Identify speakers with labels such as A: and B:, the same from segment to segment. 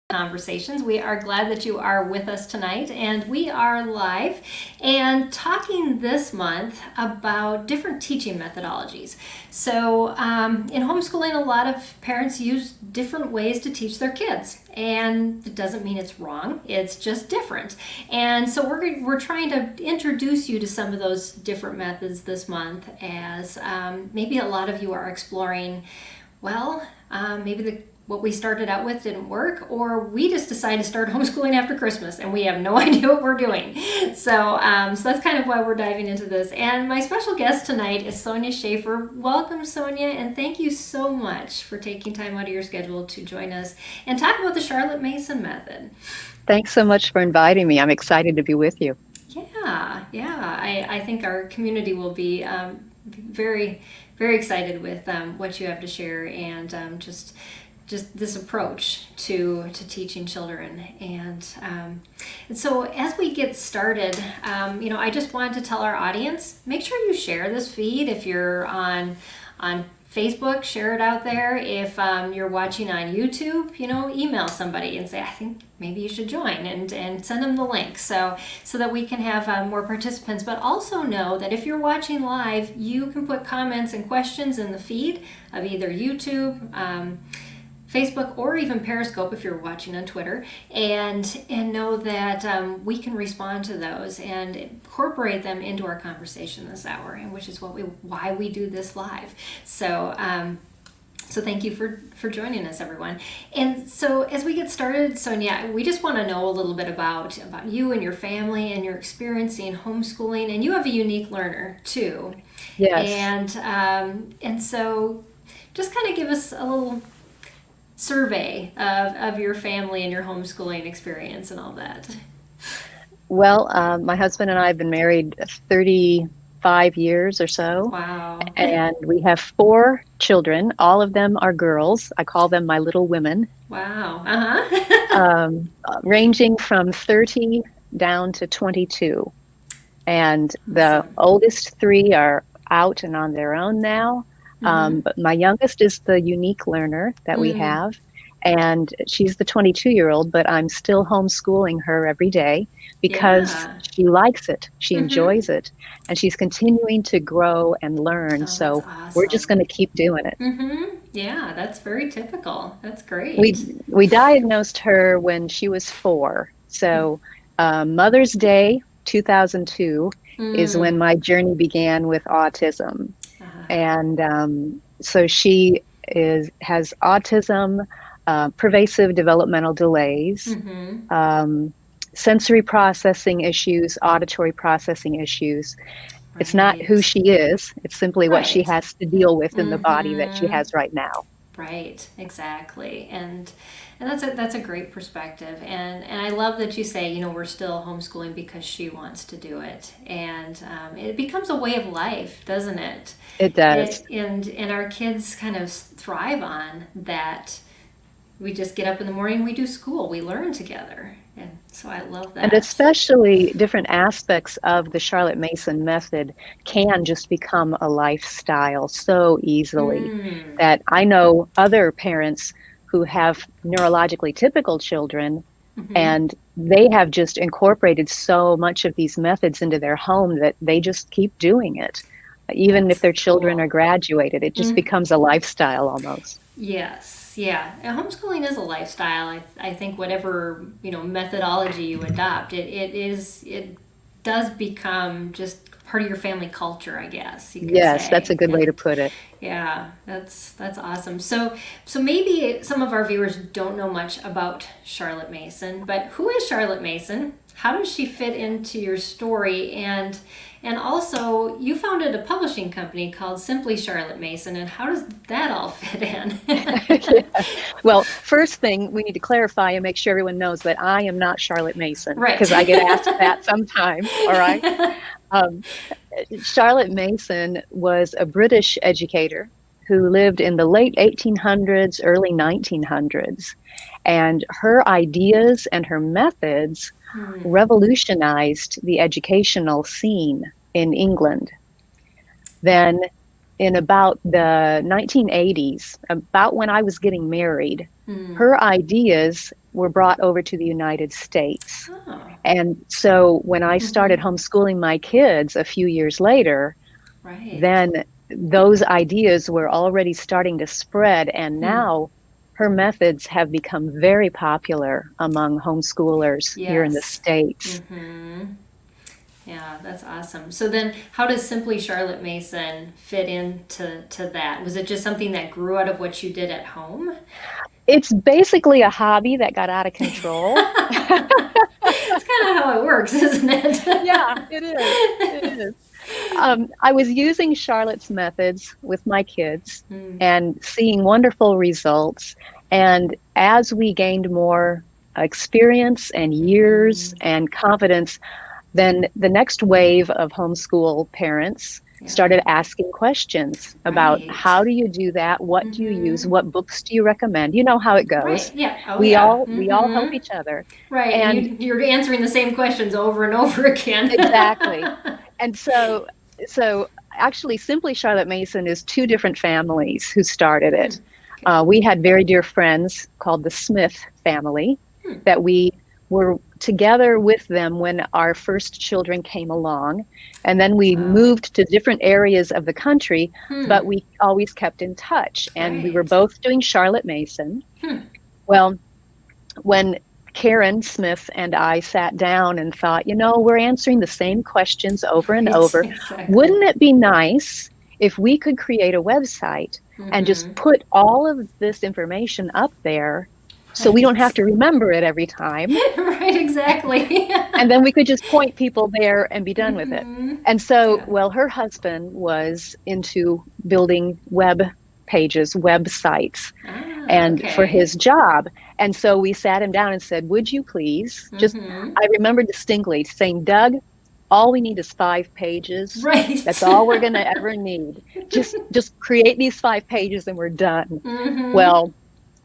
A: Conversations. We are glad that you are with us tonight, and we are live and talking this month about different teaching methodologies. So in homeschooling, a lot of parents use different ways to teach their kids, and it doesn't mean it's wrong, it's just different. And so we're trying to introduce you to some of those different methods this month, as maybe a lot of you are exploring, maybe what we started out with didn't work, or we just decided to start homeschooling after Christmas and we have no idea what we're doing. So that's kind of why we're diving into this. And my special guest tonight is Sonya Shafer. Welcome, Sonya, and thank you so much for taking time out of your schedule to join us and talk about the Charlotte Mason method.
B: Thanks so much for inviting me. I'm excited to be with you.
A: Yeah. I think our community will be very, very excited with what you have to share, and just this approach to teaching children. And so as we get started, I just wanted to tell our audience, make sure you share this feed. If you're on Facebook, share it out there. If you're watching on YouTube, email somebody and say, I think maybe you should join, and send them the link so that we can have more participants. But also know that if you're watching live, you can put comments and questions in the feed of either YouTube, Facebook, or even Periscope if you're watching on Twitter, and know that we can respond to those and incorporate them into our conversation this hour, and which is why we do this live. So thank you for joining us, everyone. And so as we get started, Sonya, we just want to know a little bit about you and your family and your experience in homeschooling, and you have a unique learner too.
B: Yes.
A: And so just kind of give us a little survey of your family and your homeschooling experience and all that.
B: Well, my husband and I have been married 35 years or so.
A: Wow.
B: And we have 4 children. All of them are girls. I call them my little women.
A: Wow.
B: Ranging from 30 down to 22. And the
A: Awesome.
B: oldest 3 are out and on their own now. But my youngest is the unique learner that we have, and she's the 22-year-old, but I'm still homeschooling her every day because she likes it, she enjoys it, and she's continuing to grow and learn. So
A: awesome.
B: We're just going to keep doing it.
A: Yeah, that's very typical. That's great.
B: We diagnosed her when she was 4. So Mother's Day 2002 is when my journey began with autism. And so she has autism, pervasive developmental delays, sensory processing issues, auditory processing issues. Right. It's not who she is. It's simply what she has to deal with in the body that she has right now.
A: Right, exactly. And that's a great perspective, and I love that you say, we're still homeschooling because she wants to do it, and it becomes a way of life, doesn't it?
B: It does.
A: And our kids kind of thrive on that. We just get up in the morning, we do school, we learn together, and so I love that.
B: And especially different aspects of the Charlotte Mason method can just become a lifestyle so easily that I know other parents who have neurologically typical children, and they have just incorporated so much of these methods into their home that they just keep doing it. Even if their children are graduated, it just becomes a lifestyle almost.
A: Yes, yeah. And homeschooling is a lifestyle. I think whatever methodology you adopt, it does become just part of your family culture, I guess.
B: Yes, that's a good way to put it.
A: Yeah, that's awesome. So maybe some of our viewers don't know much about Charlotte Mason, but who is Charlotte Mason? How does she fit into your story? And also, you founded a publishing company called Simply Charlotte Mason, and how does that all fit in?
B: Well, first thing, we need to clarify and make sure everyone knows that I am not Charlotte Mason,
A: right?
B: Because I get asked that sometimes, all right? Charlotte Mason was a British educator who lived in the late 1800s, early 1900s, and her ideas and her methods revolutionized the educational scene in England. Then in about the 1980s, about when I was getting married, her ideas were brought over to the United States.
A: Oh.
B: And so when I started homeschooling my kids a few years later,
A: Right.
B: then those ideas were already starting to spread. And now her methods have become very popular among homeschoolers here in the
A: Yes.
B: States.
A: Yeah, that's awesome. So then how does Simply Charlotte Mason fit into that? Was it just something that grew out of what you did at home?
B: It's basically a hobby that got out of control.
A: It's kind of how it works, isn't it?
B: Yeah, it is. It is. I was using Charlotte's methods with my kids and seeing wonderful results. And as we gained more experience and years and confidence, then the next wave of homeschool parents started asking questions about
A: Right.
B: how do you do that? What do you use? What books do you recommend? You know how it goes.
A: Right. Yeah. Oh,
B: We
A: yeah.
B: all help each other.
A: Right. And you're answering the same questions over and over again.
B: Exactly. And so actually Simply Charlotte Mason is two different families who started it. We had very dear friends called the Smith family that we were together with them when our first children came along. And then we moved to different areas of the country, but we always kept in touch. And we were both doing Charlotte Mason. Well, when Karen Smith and I sat down and thought, we're answering the same questions over and over.
A: Exactly.
B: Wouldn't it be nice if we could create a website and just put all of this information up there so we don't have to remember it every time?
A: Right, exactly.
B: And then we could just point people there and be done with it. And so, well, her husband was into building web pages, websites, and for his job. And so we sat him down and said, would you please I remember distinctly saying, Doug, all we need is 5 pages.
A: Right.
B: That's all we're going to ever need. Just create these 5 pages and we're done. Well,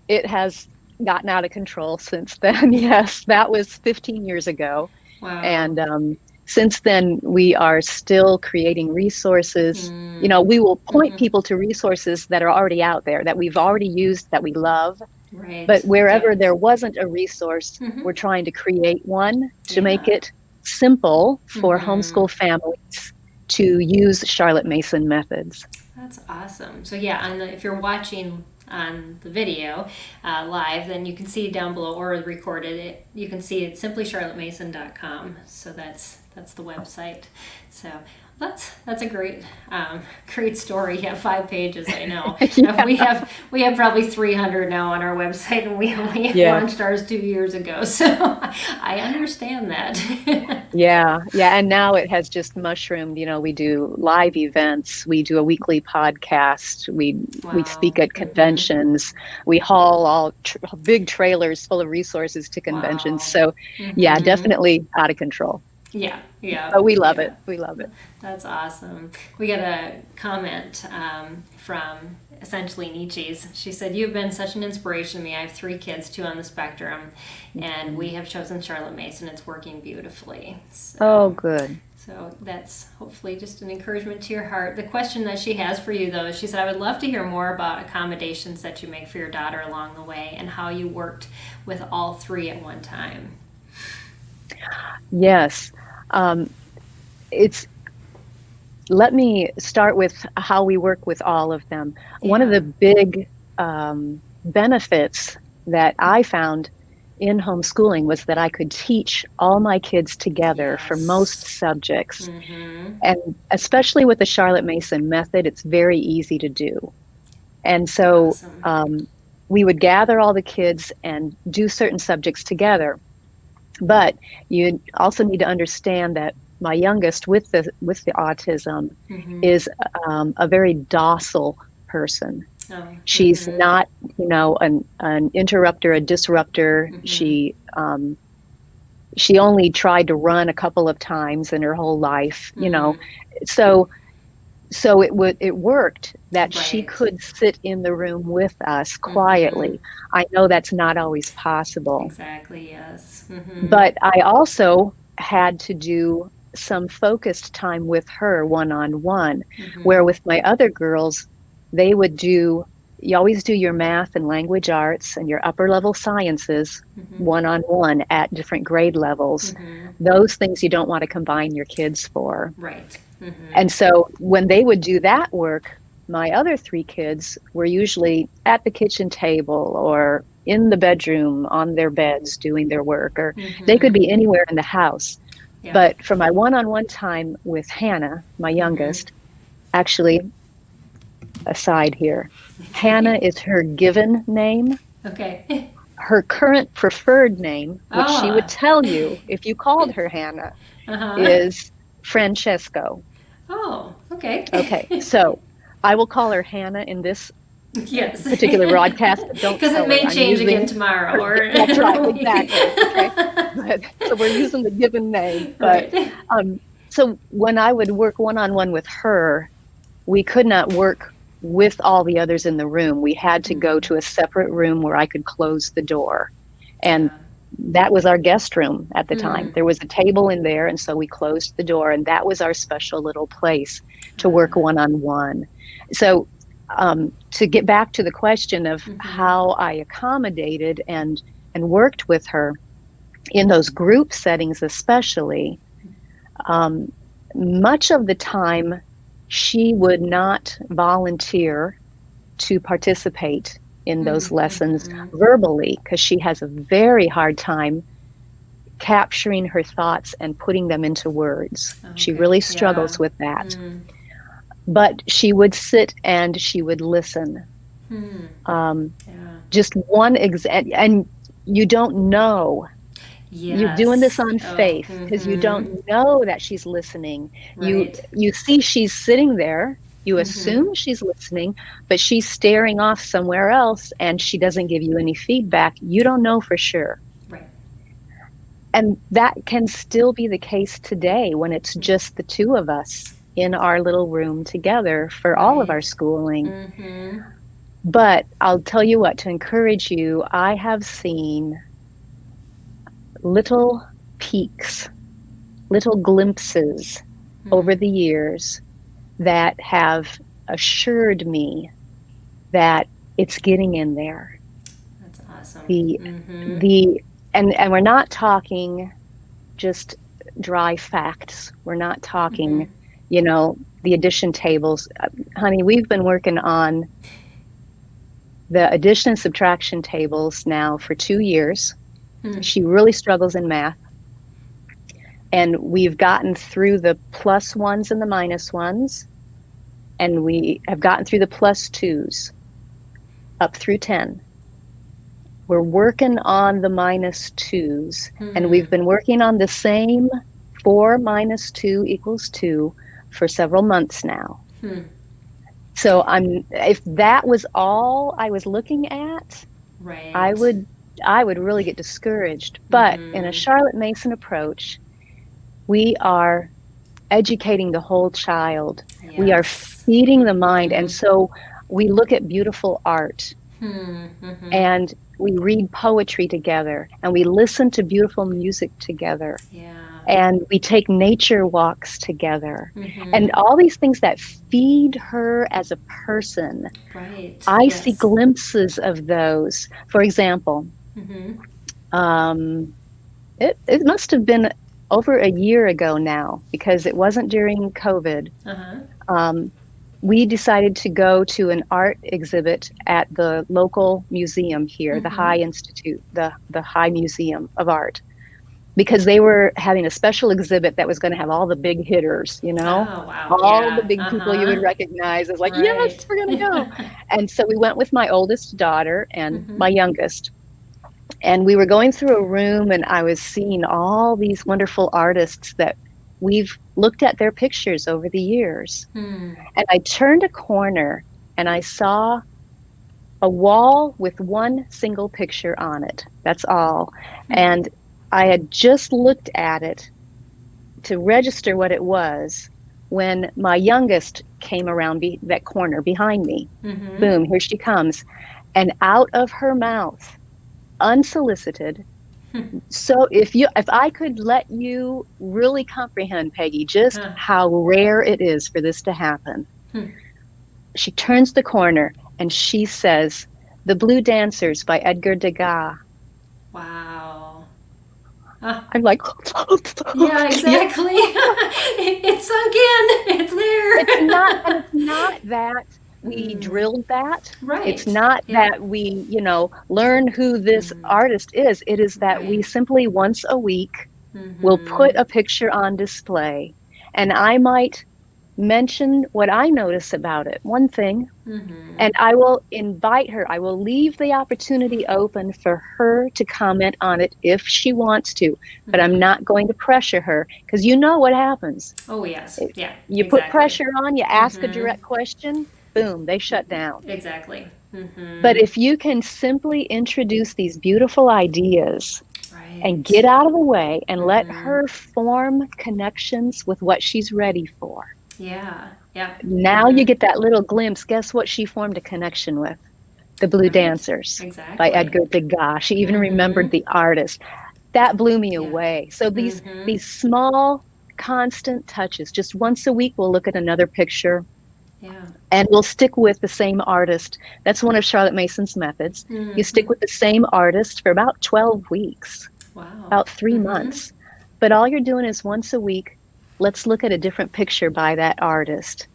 B: it has gotten out of control since then. Yes, that was 15 years ago.
A: Wow.
B: And since then, we are still creating resources. We will point people to resources that are already out there, that we've already used, that we love.
A: Right.
B: But wherever there wasn't a resource, we're trying to create one to make it simple for homeschool families to use Charlotte Mason methods.
A: That's awesome. So yeah, if you're watching on the video live, then you can see down below, or recorded it, you can see it simplycharlottemason.com. So that's the website. So that's a great story. Yeah, 5 pages, I know. We have probably 300 now on our website, and we only launched ours 2 years ago. So I understand that.
B: Yeah, and now it has just mushroomed. We do live events, we do a weekly podcast, we speak at conventions, we haul all big trailers full of resources to conventions. So yeah, definitely out of control.
A: Yeah.
B: But we love it. We love it.
A: That's awesome. We got a comment from essentially Nietzsche's. She said, "You've been such an inspiration to me. I have 3 kids, 2 on the spectrum, and we have chosen Charlotte Mason. It's working beautifully." So,
B: oh, good.
A: So that's hopefully just an encouragement to your heart. The question that she has for you, though, she said, "I would love to hear more about accommodations that you make for your daughter along the way and how you worked with all 3 at one time."
B: Yes. Let me start with how we work with all of them. Yeah. One of the big benefits that I found in homeschooling was that I could teach all my kids together for most subjects. And especially with the Charlotte Mason method, it's very easy to do. And so we would gather all the kids and do certain subjects together. But you also need to understand that my youngest with the autism is a very docile person. She's not, an interrupter, a disruptor. She only tried to run a couple of times in her whole life, So it worked that she could sit in the room with us quietly. I know that's not always possible.
A: Exactly, yes.
B: But I also had to do some focused time with her one-on-one, where with my other girls, they would do, you always do your math and language arts and your upper level sciences
A: Mm-hmm.
B: one-on-one at different grade levels.
A: Mm-hmm.
B: Those things you don't want to combine your kids for.
A: Right. Mm-hmm.
B: And so when they would do that work, my other three kids were usually at the kitchen table or in the bedroom on their beds doing their work, or they could
A: Mm-hmm.
B: be anywhere in the house.
A: Yeah.
B: But for my one-on-one time with Hannah, my youngest, actually, aside here, Hannah is her given name.
A: Okay.
B: Her current preferred name, which she would
A: Oh.
B: tell you if you called her Hannah,
A: Uh-huh.
B: is Francesco.
A: Oh, okay.
B: Okay, so I will call her Hannah in this
A: Yes.
B: particular broadcast, but don't
A: Because it
B: tell her
A: may
B: I'm
A: change again
B: using
A: tomorrow
B: her.
A: or
B: That's
A: in
B: right,
A: a week.
B: exactly. Okay, but so we're using the given name. But
A: Right.
B: so when I would work one-on-one with her, we could not work with all the others in the room. We had to go to a separate room where I could close the door, and
A: Yeah.
B: that was our guest room at the time.
A: Mm.
B: There was a table in there, and so we closed the door, and that was our special little place to work one-on-one. So to get back to the question of how I accommodated and worked with her in those group settings, especially, much of the time she would not volunteer to participate in those lessons verbally because she has a very hard time capturing her thoughts and putting them into words. She
A: Okay.
B: really
A: Yeah.
B: struggles with that.
A: Mm.
B: But she would sit and she would listen.
A: Yeah.
B: Just one and you don't know. You're doing this
A: Yes.
B: on
A: Oh.
B: faith because you don't know that she's listening.
A: Right.
B: You see she's sitting there. You assume she's listening, but she's staring off somewhere else and she doesn't give you any feedback. You don't know for sure.
A: Right.
B: And that can still be the case today when it's just the two of us in our little room together for all of our schooling.
A: Mm-hmm.
B: But I'll tell you what, to encourage you, I have seen little peaks, little glimpses over the years that have assured me that it's getting in there.
A: That's awesome.
B: And we're not talking just dry facts. We're not talking, the addition tables. Honey, we've been working on the addition and subtraction tables now for 2 years. She really struggles in math. And we've gotten through the plus ones and the minus ones. And we have gotten through the plus twos up through 10. We're working on the minus twos, and we've been working on the same 4 minus 2 equals 2 for several months now. So if that was all I was looking at,
A: right.
B: I would really get discouraged. But in a Charlotte Mason approach, we are educating the whole child.
A: Yes.
B: We are feeding the mind. And so we look at beautiful art and we read poetry together and we listen to beautiful music together.
A: Yeah.
B: And we take nature walks together and all these things that feed her as a person.
A: Right.
B: I see glimpses of those. For example, it must have been over a year ago now, because it wasn't during COVID. We decided to go to an art exhibit at the local museum here, the High Institute, the High Museum of Art, because they were having a special exhibit that was going to have all the big hitters,
A: Oh, wow.
B: all the big people you would recognize. It's like, yes, we're going to go. And so we went with my oldest daughter and my youngest. And we were going through a room and I was seeing all these wonderful artists that we've looked at their pictures over the years. And I turned a corner and I saw a wall with one single picture on it. That's all. And I had just looked at it to register what it was when my youngest came around that corner behind me. Boom, here she comes. And out of her mouth, unsolicited. So if I could let you really comprehend, Peggy, just how rare it is for this to happen. She turns the corner and she says, "The Blue Dancers" by Edgar Degas.
A: Wow. Ah,
B: I'm like,
A: yeah,
B: yeah,
A: exactly. It's sunk in. It's there.
B: it's not that we
A: Mm,
B: drilled that. It's
A: right.
B: not
A: Yeah.
B: that we, learn who this
A: Mm,
B: artist is. It is that we
A: right.
B: simply once a week will put
A: Mm-hmm.
B: a picture on display, and I might mention what I notice about it, one thing,
A: Mm-hmm.
B: and I will invite her. I will leave the opportunity open for her to comment on it if she wants to, but I'm
A: Mm-hmm.
B: not going to pressure her because you know what happens.
A: Oh, yes. Yeah,
B: You put
A: exactly.
B: pressure on, you ask a
A: Mm-hmm.
B: direct question, boom, they shut down.
A: Exactly.
B: But
A: Mm-hmm.
B: if you can simply introduce these beautiful ideas and
A: Right.
B: get out of the way and let
A: Mm-hmm.
B: her form connections with what she's ready for.
A: Yeah. Yeah.
B: Now you
A: Mm-hmm.
B: get that little glimpse. Guess what she formed a connection with? The Blue
A: Right.
B: Dancers by
A: Exactly.
B: Edgar Degas. She even
A: Mm-hmm.
B: remembered the artist. That blew me
A: Yeah.
B: away. So these
A: Mm-hmm.
B: these small constant touches. Just once a week we'll look at another picture
A: Yeah.
B: and we'll stick with the same artist. That's one of Charlotte Mason's methods. You
A: Mm-hmm.
B: stick with the same artist for about 12 weeks,
A: Wow.
B: about 3
A: Mm-hmm.
B: months. But all you're doing is once a week, let's look at a different picture by that artist.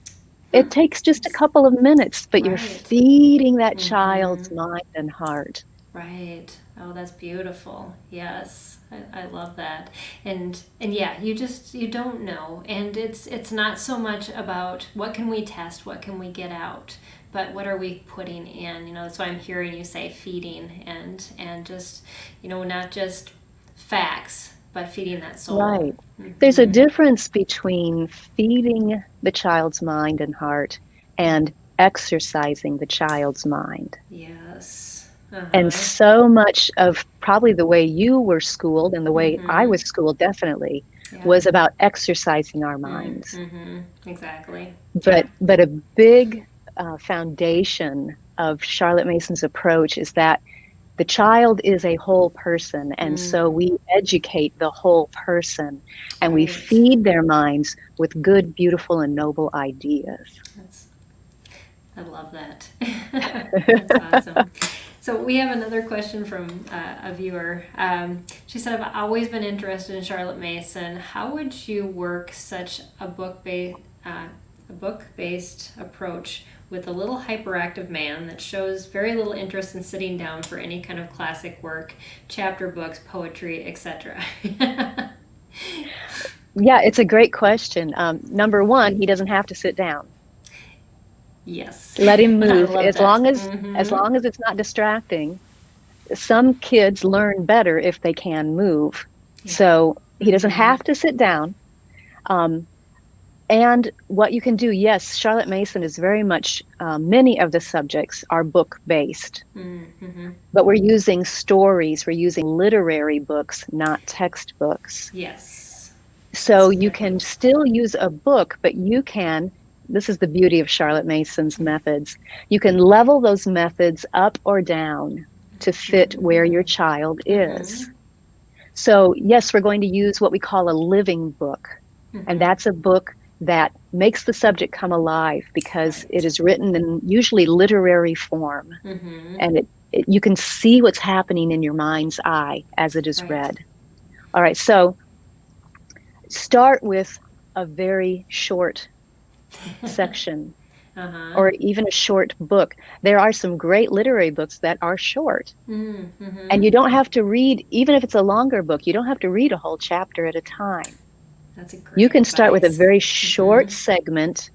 A: Hmm.
B: It takes just a couple of minutes, but you're
A: Right.
B: feeding that
A: Mm-hmm.
B: child's mind and heart.
A: Right. Oh, that's beautiful. Yes. I love that. And yeah, you don't know. And it's not so much about what can we test, what can we get out, but what are we putting in? That's why I'm hearing you say feeding and just, not just facts, but feeding that soul.
B: Right. There's a
A: Mm-hmm.
B: difference between feeding the child's mind and heart and exercising the child's mind.
A: Yes.
B: And
A: Uh-huh.
B: so much of probably the way you were schooled and the way I
A: Mm-hmm.
B: was schooled definitely
A: Yeah.
B: was about exercising our minds.
A: Mm-hmm. Exactly. Yeah.
B: But a big foundation of Charlotte Mason's approach is that the child is a whole person, and so
A: Mm.
B: we educate the whole person and we
A: Right.
B: feed their minds with good, beautiful, and noble ideas.
A: That's I love that. That's awesome. So we have another question from a viewer. She said, "I've always been interested in Charlotte Mason. How would you work such a book based approach with a little hyperactive man that shows very little interest in sitting down for any kind of classic work, chapter books, poetry, etc.?"
B: Yeah, it's a great question. Number one, he doesn't have to sit down.
A: Yes,
B: Let him
A: I
B: move
A: love
B: as
A: that.
B: long as
A: Mm-hmm.
B: long as it's not distracting. Some kids learn better if they can move.
A: Yeah.
B: So he doesn't
A: Mm-hmm.
B: have to sit down. Um, And what you can do, yes, Charlotte Mason is very much, many of the subjects are book based,
A: Mm-hmm.
B: but we're using stories, we're using literary books, not textbooks.
A: Yes,
B: So
A: that's
B: you can
A: different.
B: still use a book, but this is the beauty of Charlotte Mason's methods. You can level those methods up or down to fit where your child
A: Mm-hmm.
B: is. So, yes, we're going to use what we call a living book. And
A: Mm-hmm.
B: that's a book that makes the subject come alive because it
A: Right.
B: is written in usually literary form.
A: Mm-hmm.
B: And you can see what's happening in your mind's eye as it is
A: Right.
B: read. All right, so start with a very short section
A: Uh-huh.
B: or even a short book. There are some great literary books that are short.
A: Mm-hmm.
B: And you don't have to read, even if it's a longer book, you don't have to read a whole chapter at a time.
A: That's a
B: You
A: great
B: can start with a
A: advice.
B: very
A: Mm-hmm.
B: short segment,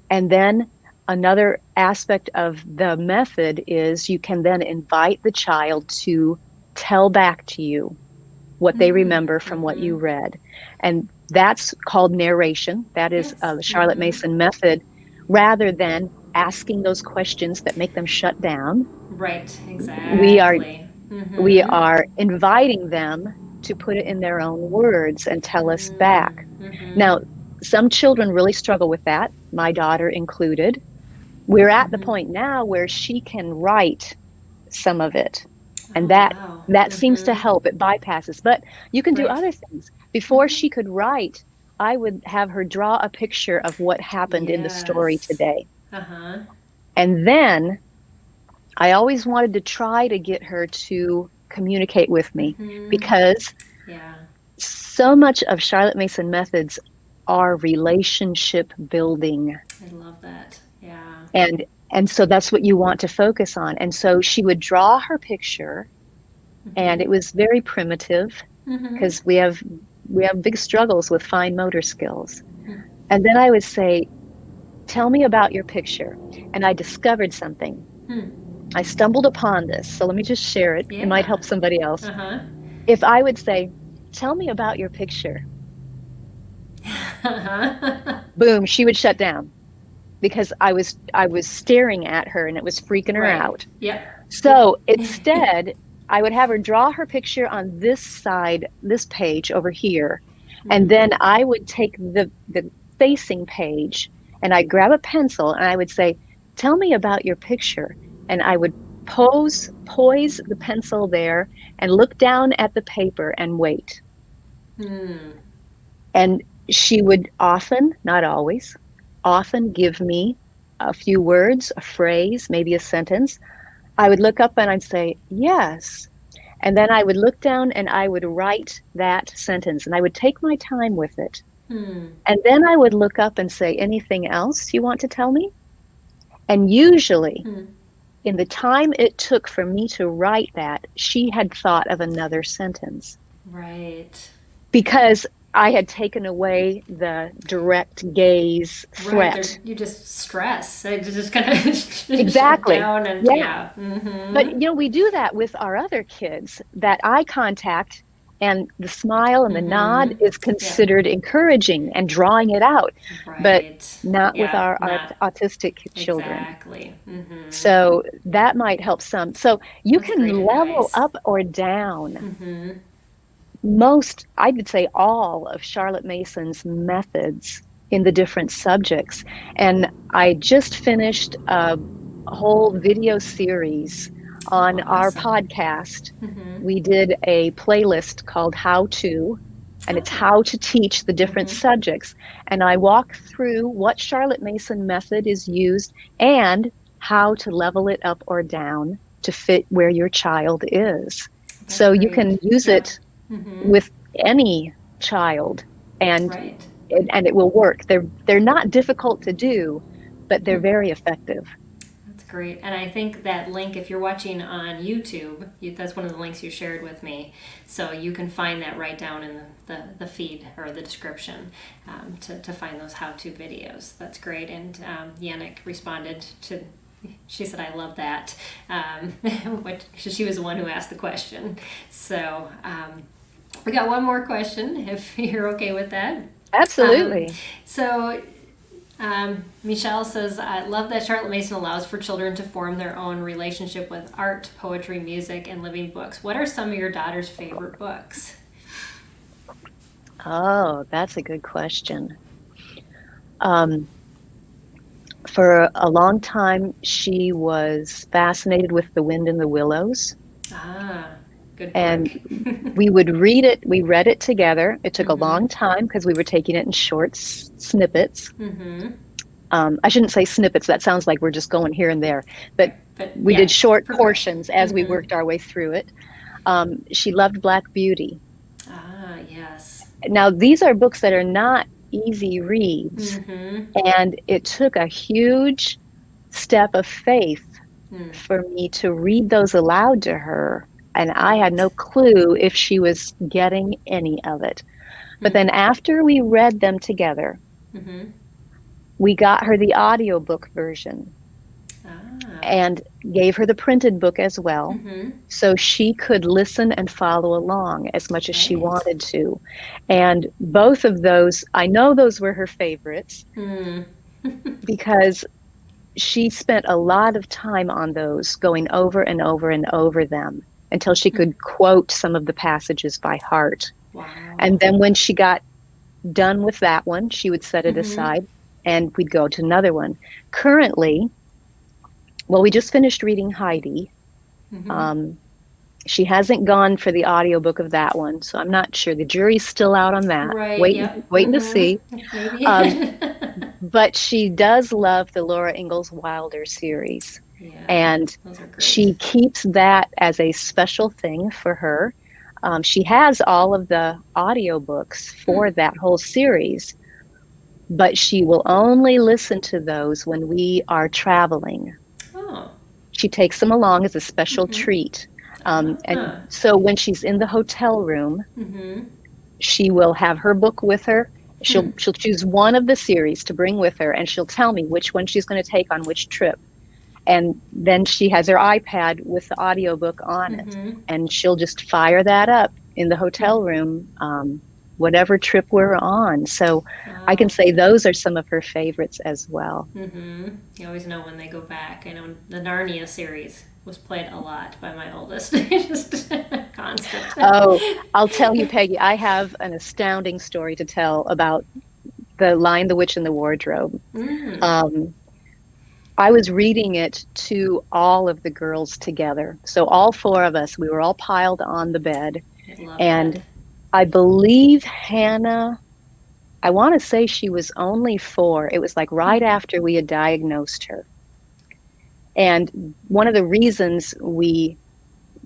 B: and then another aspect of the method is you can then invite the child to tell back to you what they remember from what
A: Mm-hmm.
B: you read. And that's called narration. That is
A: Yes.
B: the Charlotte
A: Mm-hmm.
B: Mason method, rather than asking those questions that make them shut down.
A: Right.
B: We are
A: Exactly.
B: we
A: Mm-hmm.
B: are inviting them to put it in their own words and tell us back.
A: Mm-hmm.
B: Now, some children really struggle with that, my daughter included. We're at the
A: Mm-hmm.
B: point now where she can write some of it. And
A: Oh wow.
B: that seems to
A: Mm-hmm.
B: help. It bypasses. But you can do
A: Right.
B: other things. Before
A: Mm-hmm.
B: she could write, I would have her draw a picture of what happened in the story
A: Yes.
B: today.
A: Uh-huh.
B: And then I always wanted to try to get her to communicate with me
A: Mm-hmm.
B: because
A: Yeah.
B: so much of Charlotte Mason methods are relationship building.
A: I love that. Yeah.
B: And and so that's what you want to focus on. And so she would draw her picture, and
A: Mm-hmm.
B: it was very primitive
A: Mm-hmm.
B: because we have big struggles with fine motor skills. And then I would say, "Tell me about your picture." And I discovered something.
A: Hmm.
B: I stumbled upon this. So let me just share it. It might
A: Yeah.
B: help somebody else.
A: Uh-huh.
B: If I would say, "Tell me about your picture,"
A: Uh-huh.
B: boom, she would shut down because I was staring at her and it was freaking her
A: Right.
B: out.
A: Yep. It,
B: So instead, I would have her draw her picture on this side, this page over here, and
A: hmm.
B: then I would take the facing page and I'd grab a pencil and I would say, "Tell me about your picture." And I would poise the pencil there and look down at the paper and wait.
A: Hmm.
B: And she would often, not always, often give me a few words, a phrase, maybe a sentence. I would look up and I'd say, "Yes." And then I would look down and I would write that sentence and I would take my time with it.
A: Hmm.
B: And then I would look up and say, "Anything else you want to tell me?" And usually,
A: Hmm.
B: in the time it took for me to write that, she had thought of another sentence
A: Right.
B: because I had taken away the direct gaze
A: Right.
B: threat.
A: You just stress. I just kind of shut
B: Exactly.
A: down and
B: Yeah.
A: yeah.
B: But
A: Mm-hmm.
B: we do that with our other kids. That eye contact and the smile and the nod
A: Mm-hmm.
B: is
A: Yeah.
B: considered encouraging and drawing it out, but
A: Right.
B: not with
A: Yeah.
B: our
A: Not
B: autistic children.
A: exactly. Mm-hmm.
B: So that might help some. So you
A: That's
B: can
A: great
B: level
A: advice.
B: up or down
A: Mm-hmm.
B: most, I would say all of Charlotte Mason's methods in the different subjects. And I just finished a whole video series
A: Oh,
B: on our
A: awesome.
B: podcast.
A: Mm-hmm.
B: We did a playlist called How To, and it's
A: Oh.
B: how to teach the different
A: Mm-hmm.
B: subjects. And I walk through what Charlotte Mason method is used and how to level it up or down to fit where your child is.
A: That's
B: So you
A: great.
B: can use
A: Yeah.
B: it
A: Mm-hmm.
B: with any child, and
A: Right.
B: it will work. They're not difficult to do, but they're very effective.
A: That's great. And I think that link, if you're watching on YouTube, that's one of the links you shared with me. So you can find that right down in the feed or the description to find those how to videos. That's great. And Yannick responded to, she said, "I love that." She was the one who asked the question. So we got one more question, if you're okay with that. Um,
B: Absolutely.
A: so Michelle says, "I love that Charlotte Mason allows for children to form their own relationship with art, poetry, music, and living books. What are some of your daughter's favorite books?"
B: Oh, that's a good question. Um, for a long time, she was fascinated with The Wind in the Willows,
A: Ah, good book.
B: and we would read it. We read it together. It took a
A: Mm-hmm.
B: long time because we were taking it in short snippets.
A: Mm-hmm.
B: I shouldn't say snippets. That sounds like we're just going here and there, but
A: Right. But
B: we did
A: yeah,
B: short
A: progression.
B: portions as we
A: Mm-hmm.
B: worked our way through it. She loved Black Beauty.
A: Ah, yes.
B: Now, these are books that are not easy reads,
A: Mm-hmm.
B: and it took a huge step of faith
A: Mm.
B: for me to read those aloud to her. And I had no
A: Right.
B: clue if she was getting any of it. But
A: Mm.
B: then after we read them together,
A: Mm-hmm.
B: we got her the audiobook version
A: Ah.
B: and gave her the printed book as well.
A: Mm-hmm.
B: So she could listen and follow along as much as she
A: Right.
B: wanted to. And both of those, I know those were her favorites
A: Mm.
B: because she spent a lot of time on those, going over and over and over them until she could quote some of the passages by heart. And
A: Wow.
B: then when she got done with that one, she would set it
A: Mm-hmm.
B: aside and we'd go to another one. Currently, well, we just finished reading Heidi.
A: Mm-hmm.
B: Um, she hasn't gone for the audiobook of that one, so I'm not sure. The jury's still out on that.
A: Right.
B: Waiting,
A: Yep.
B: waiting to see.
A: Mm-hmm. Maybe.
B: Um, but she does love the Laura Ingalls Wilder series.
A: Yeah,
B: And
A: those are great.
B: she keeps that as a special thing for her. She has all of the audiobooks
A: Hmm.
B: for that whole series, but she will only listen to those when we are traveling.
A: Oh.
B: She takes them along as a special
A: Mm-hmm.
B: treat. And
A: Ah.
B: so when she's in the hotel room,
A: Mm-hmm.
B: she will have her book with her.
A: Hmm.
B: She'll choose one of the series to bring with her, and she'll tell me which one she's going to take on which trip. And then she has her iPad with the audiobook on it,
A: Mm-hmm.
B: and she'll just fire that up in the
A: Hmm.
B: hotel room, whatever trip we're on. So I can
A: Wow.
B: say those are some of her favorites as well.
A: Mm-hmm. You always know when they go back. I know the Narnia series was played a lot by my oldest. Just constant.
B: Oh, I'll tell you, Peggy, I have an astounding story to tell about the Lion, the Witch, and the Wardrobe.
A: Mm.
B: Um, I was reading it to all of the girls together. So all four of us, we were all piled on the bed.
A: I love that.
B: And I believe Hannah, I want to say she was only 4. It was like right
A: Hmm.
B: after we had diagnosed her. And one of the reasons we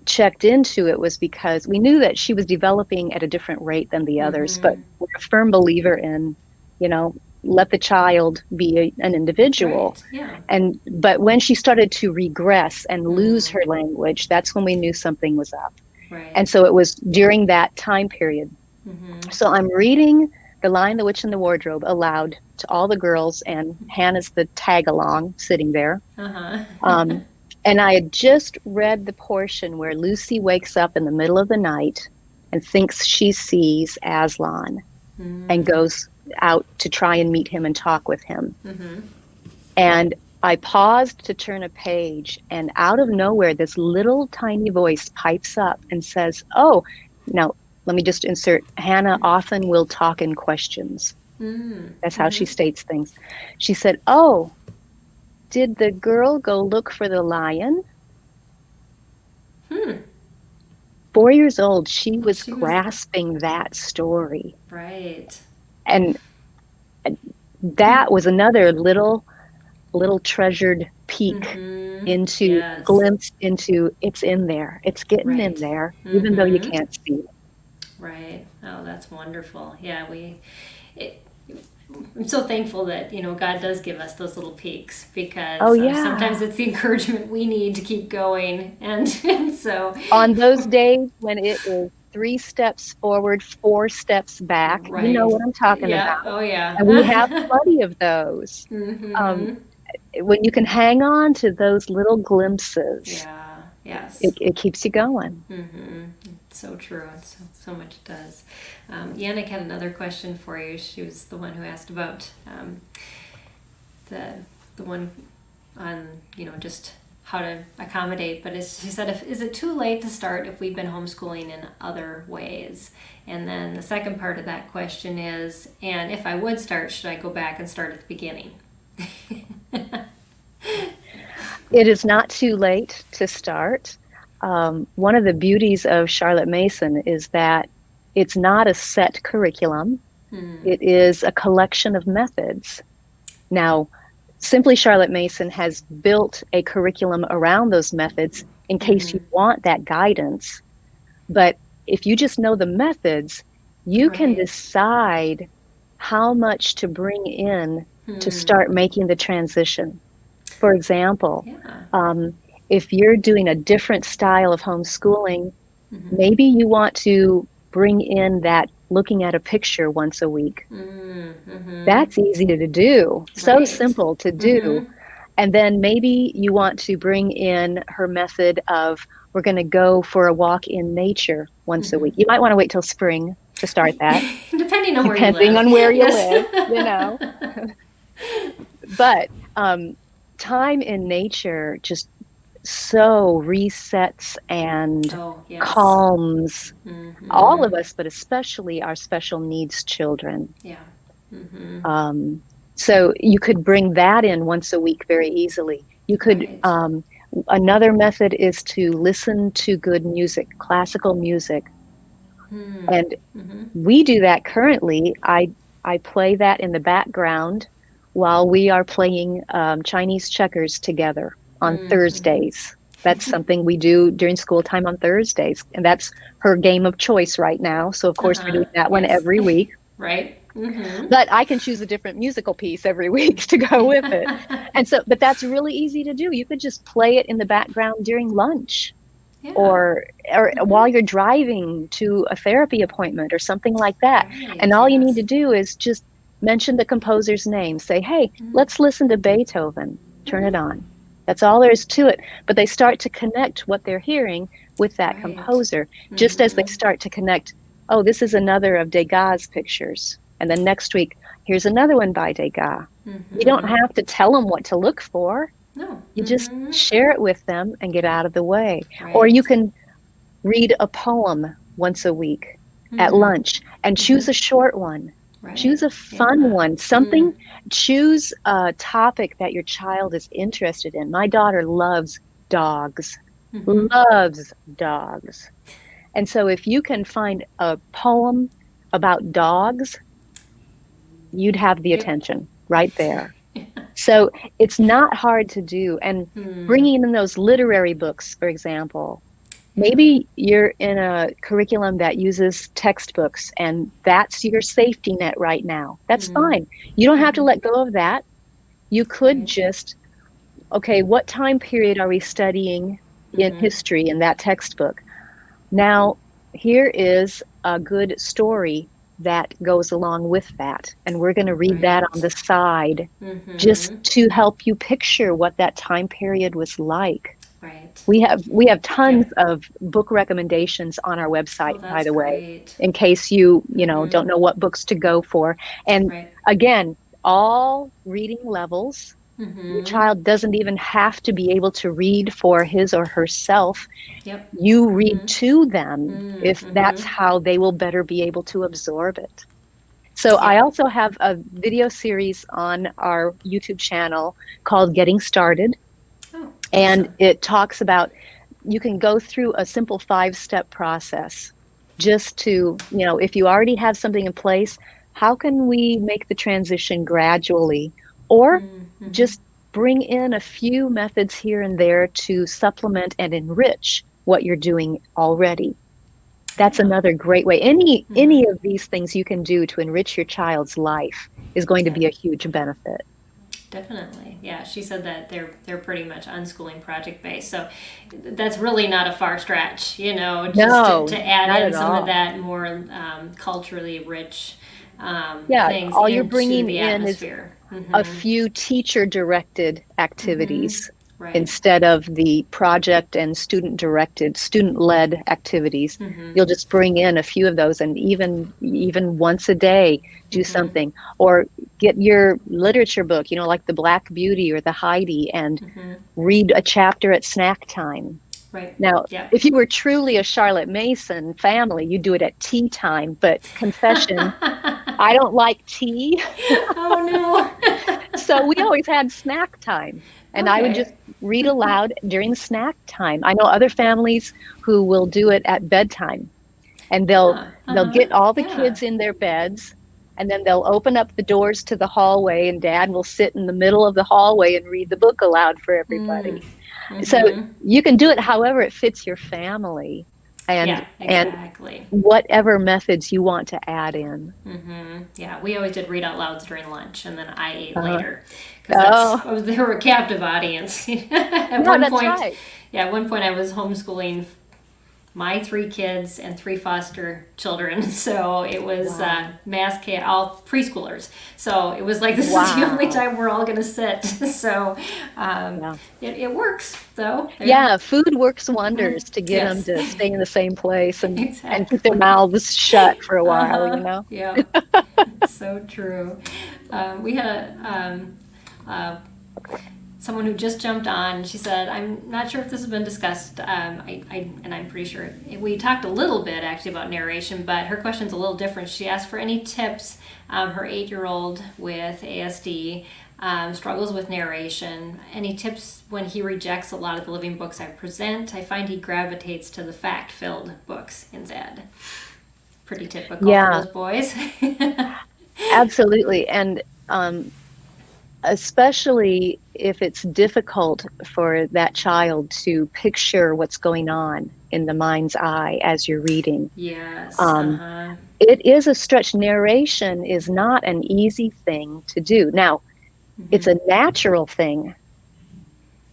B: checked into it was because we knew that she was developing at a different rate than the others, but
A: Mm-hmm.
B: we're a firm believer in, you know, let the child be an individual.
A: Right. Yeah.
B: And but when she started to regress and lose
A: Mm.
B: her language, that's when we knew something was up.
A: Right.
B: And so it was during that time period.
A: Mm-hmm.
B: So I'm reading The Lion, the Witch, and the Wardrobe aloud to all the girls, and Hannah's the tag along sitting there.
A: Uh-huh.
B: Um, and I had just read the portion where Lucy wakes up in the middle of the night and thinks she sees Aslan and
A: Mm.
B: goes out to try and meet him and talk with him.
A: Mm-hmm.
B: And I paused to turn a page, and out of nowhere, this little tiny voice pipes up and says, "Oh, now let me just insert Hannah often will talk in questions."
A: Mm.
B: That's how she
A: Mm-hmm.
B: states things. She said, "Oh, did the girl go look for the lion?"
A: Hmm.
B: 4 years old, she was
A: She was
B: grasping that story.
A: right.
B: And
A: Hmm.
B: that was another little treasured peek
A: Mm-hmm.
B: into
A: Yes.
B: glimpse into it's in there. It's getting in
A: Right.
B: there, even though you
A: Mm-hmm.
B: can't see it.
A: Right. Oh, that's wonderful. Yeah, it, I'm so thankful that, God does give us those little peaks
B: Oh
A: because sometimes
B: yeah.
A: it's the encouragement we need to keep going. And so,
B: On those days when it is 3 steps forward, 4 steps back, you know
A: right.
B: what I'm talking
A: Yeah.
B: about.
A: Oh,
B: And we have
A: yeah.
B: plenty of those. Um,
A: Mm-hmm.
B: when you can hang on to those little glimpses,
A: Yeah. Yes.
B: it keeps you going.
A: Mm-hmm. So true. So much it does. Yannick had another question for you. She was the one who asked about the the one on just how to accommodate. But she said, is it too late to start if we've been homeschooling in other ways? And then the second part of that question is, and if I would start, should I go back and start at the beginning?
B: It is not too late to start. One of the beauties of Charlotte Mason is that it's not a set curriculum.
A: Hmm.
B: It is a collection of methods. Now, Simply Charlotte Mason has built a curriculum around those methods in case
A: Mm-hmm.
B: you want that guidance. But if you just know the methods, you can
A: Right.
B: decide how much to bring in to
A: Hmm.
B: start making the transition. For example,
A: Yeah.
B: um, if you're doing a different style of homeschooling,
A: Mm-hmm.
B: maybe you want to bring in that looking at a picture once a week.
A: Mm-hmm.
B: That's easy to do, so
A: Right.
B: simple to do.
A: Mm-hmm.
B: And then maybe you want to bring in her method of we're going to go for a walk in nature once a
A: Mm-hmm.
B: week. You might want to wait till spring to start that,
A: Depending on where you
B: depending
A: live.
B: on where you
A: Yes.
B: live, you know. But time in nature just so resets and
A: Oh, yes.
B: calms all
A: Mm-hmm.
B: of us, but especially our special needs children.
A: Yeah. Mm-hmm.
B: Um, so you could bring that in once a week very easily. You could,
A: Right.
B: another method is to listen to good music, classical music.
A: Hmm.
B: And
A: Mm-hmm.
B: we do that currently. I play that in the background while we are playing Chinese checkers together. on
A: Mm-hmm.
B: Thursdays. That's something we do during school time on Thursdays. And that's her game of choice right now. So, of course, we're
A: Uh-huh.
B: doing that one
A: Yes.
B: every week.
A: Right. Mm-hmm.
B: But I can choose a different musical piece every week to go with it. And so, but that's really easy to do. You could just play it in the background during lunch
A: Yeah.
B: or
A: Mm-hmm.
B: while you're driving to a therapy appointment or something like that. And
A: Right.
B: all you need to
A: Yes.
B: do is just mention the composer's name. Say, hey,
A: Mm.
B: let's listen to Beethoven. Turn it
A: Mm-hmm.
B: on. That's all there is to it. But they start to connect what they're hearing with that
A: Right.
B: composer, just as they
A: Mm-hmm.
B: start to connect, oh, this is another of Degas' pictures. And then next week, here's another one by Degas. You don't
A: Mm-hmm.
B: have to tell them what to look for.
A: No.
B: You just
A: Mm-hmm.
B: share it with them and get out of the way. Or you
A: Right.
B: can read a poem once a week at
A: Mm.
B: lunch and choose
A: Mm-hmm.
B: a short one. Choose
A: Right.
B: a fun
A: Yeah.
B: one,
A: Mm.
B: something, choose a topic that your child is interested in. My daughter dogs,
A: Mm-hmm.
B: loves dogs. And so if you can find a poem about dogs, you'd have the
A: Yep.
B: attention right there. So it's not hard to do. And
A: Mm.
B: bringing in those literary books, for example,
A: Yeah.
B: maybe you're in a curriculum that uses textbooks and that's your safety net right now. That's
A: Mm.
B: fine. You don't have to
A: Mm-hmm.
B: let go of that. You could
A: Right.
B: just, okay, what time period are we studying in
A: Mm-hmm.
B: history in that textbook? Now, here is a good story that goes along with that. And we're going to read that on
A: Right.
B: the side just
A: Mm-hmm.
B: to help you picture what that time period was like.
A: Right.
B: We have tons
A: Yep.
B: of book recommendations on our
A: Oh,
B: website, by
A: that's
B: the way,
A: great.
B: in case you
A: Mm-hmm.
B: don't know what books to go for. And
A: Right.
B: again, all reading levels. Your
A: Mm-hmm.
B: child doesn't even have to be able to read for his or herself.
A: Yep.
B: You read
A: Mm-hmm.
B: to them if that's
A: Mm-hmm.
B: how they will better be able to absorb it. So I
A: Yep.
B: also have a video series on our YouTube channel called Getting Started.
A: Oh,
B: And
A: awesome.
B: it talks about you can go through a simple 5-step process just to, if you already have something in place, how can we make the transition gradually? Or
A: Mm-hmm.
B: just bring in a few methods here and there to supplement and enrich what you're doing already. That's
A: Yeah.
B: another great way. Any
A: Mm-hmm.
B: of these things you can do to enrich your child's life is going to
A: Yep.
B: be a huge benefit.
A: Definitely. Yeah, she said that they're pretty much unschooling project based. So that's really not a far stretch, just
B: No,
A: to add
B: not
A: in
B: at
A: some of
B: all.
A: that more culturally rich
B: Yeah,
A: things
B: all you're
A: into
B: bringing
A: the
B: in is
A: atmosphere.
B: a
A: Mm-hmm.
B: few teacher directed
A: Mm-hmm.
B: activities
A: Right.
B: instead of the project and student directed, student led activities.
A: Mm-hmm.
B: You'll just bring in a few of those and even once a day do
A: Mm-hmm.
B: something or get your literature book, like the Black Beauty or the Heidi and
A: Mm-hmm.
B: read a chapter at snack time.
A: Right.
B: Now,
A: Yep.
B: if you were truly a Charlotte Mason family, you'd do it at tea time, but confession, I don't like tea.
A: Oh no.
B: So we always had snack time, and I would just
A: Okay.
B: read aloud during snack time. I know other families who will do it at bedtime, and they'll
A: Yeah.
B: they'll
A: Uh-huh.
B: get all the
A: Yeah.
B: kids in their beds, and then they'll open up the doors to the hallway, and Dad will sit in the middle of the hallway and read the book aloud for
A: Mm.
B: everybody. So
A: Mm-hmm.
B: you can do it however it fits your family, and
A: Yeah,
B: and
A: exactly.
B: whatever methods you want to add in.
A: Mm-hmm. Yeah, we always did read out louds during lunch, and then I ate
B: Uh,
A: later because
B: oh,
A: they were a captive audience. At
B: no,
A: one
B: that's
A: point,
B: right.
A: yeah, at one point I was homeschooling my 3 kids and 3 foster children. So it was
B: Wow.
A: mass chaos, all preschoolers. So it was like this is the only
B: Wow.
A: time we're all going to sit. So um,
B: Yeah.
A: it works though. Yeah.
B: Yeah, food works
A: Mm-hmm.
B: wonders to get them
A: Yes.
B: to stay in the same place and keep their
A: Exactly.
B: mouths shut for a
A: Uh
B: while,
A: huh. Yeah. So true. We had uh, someone who just jumped on. She said, "I'm not sure if this has been discussed. And I'm pretty sure we talked a little bit actually about narration, but her question's a little different. She asked for any tips. Her 8-year-old with ASD struggles with narration. Any tips when he rejects a lot of the living books I present? I find he gravitates to the fact-filled books instead. Pretty typical for
B: Yeah,
A: those boys."
B: absolutely. And um, especially if it's difficult for that child to picture what's going on in the mind's eye as you're reading.
A: Yes.
B: Um,
A: Uh-huh.
B: it is a stretch. Narration is not an easy thing to do. Now, it's
A: Mm-hmm.
B: a natural thing.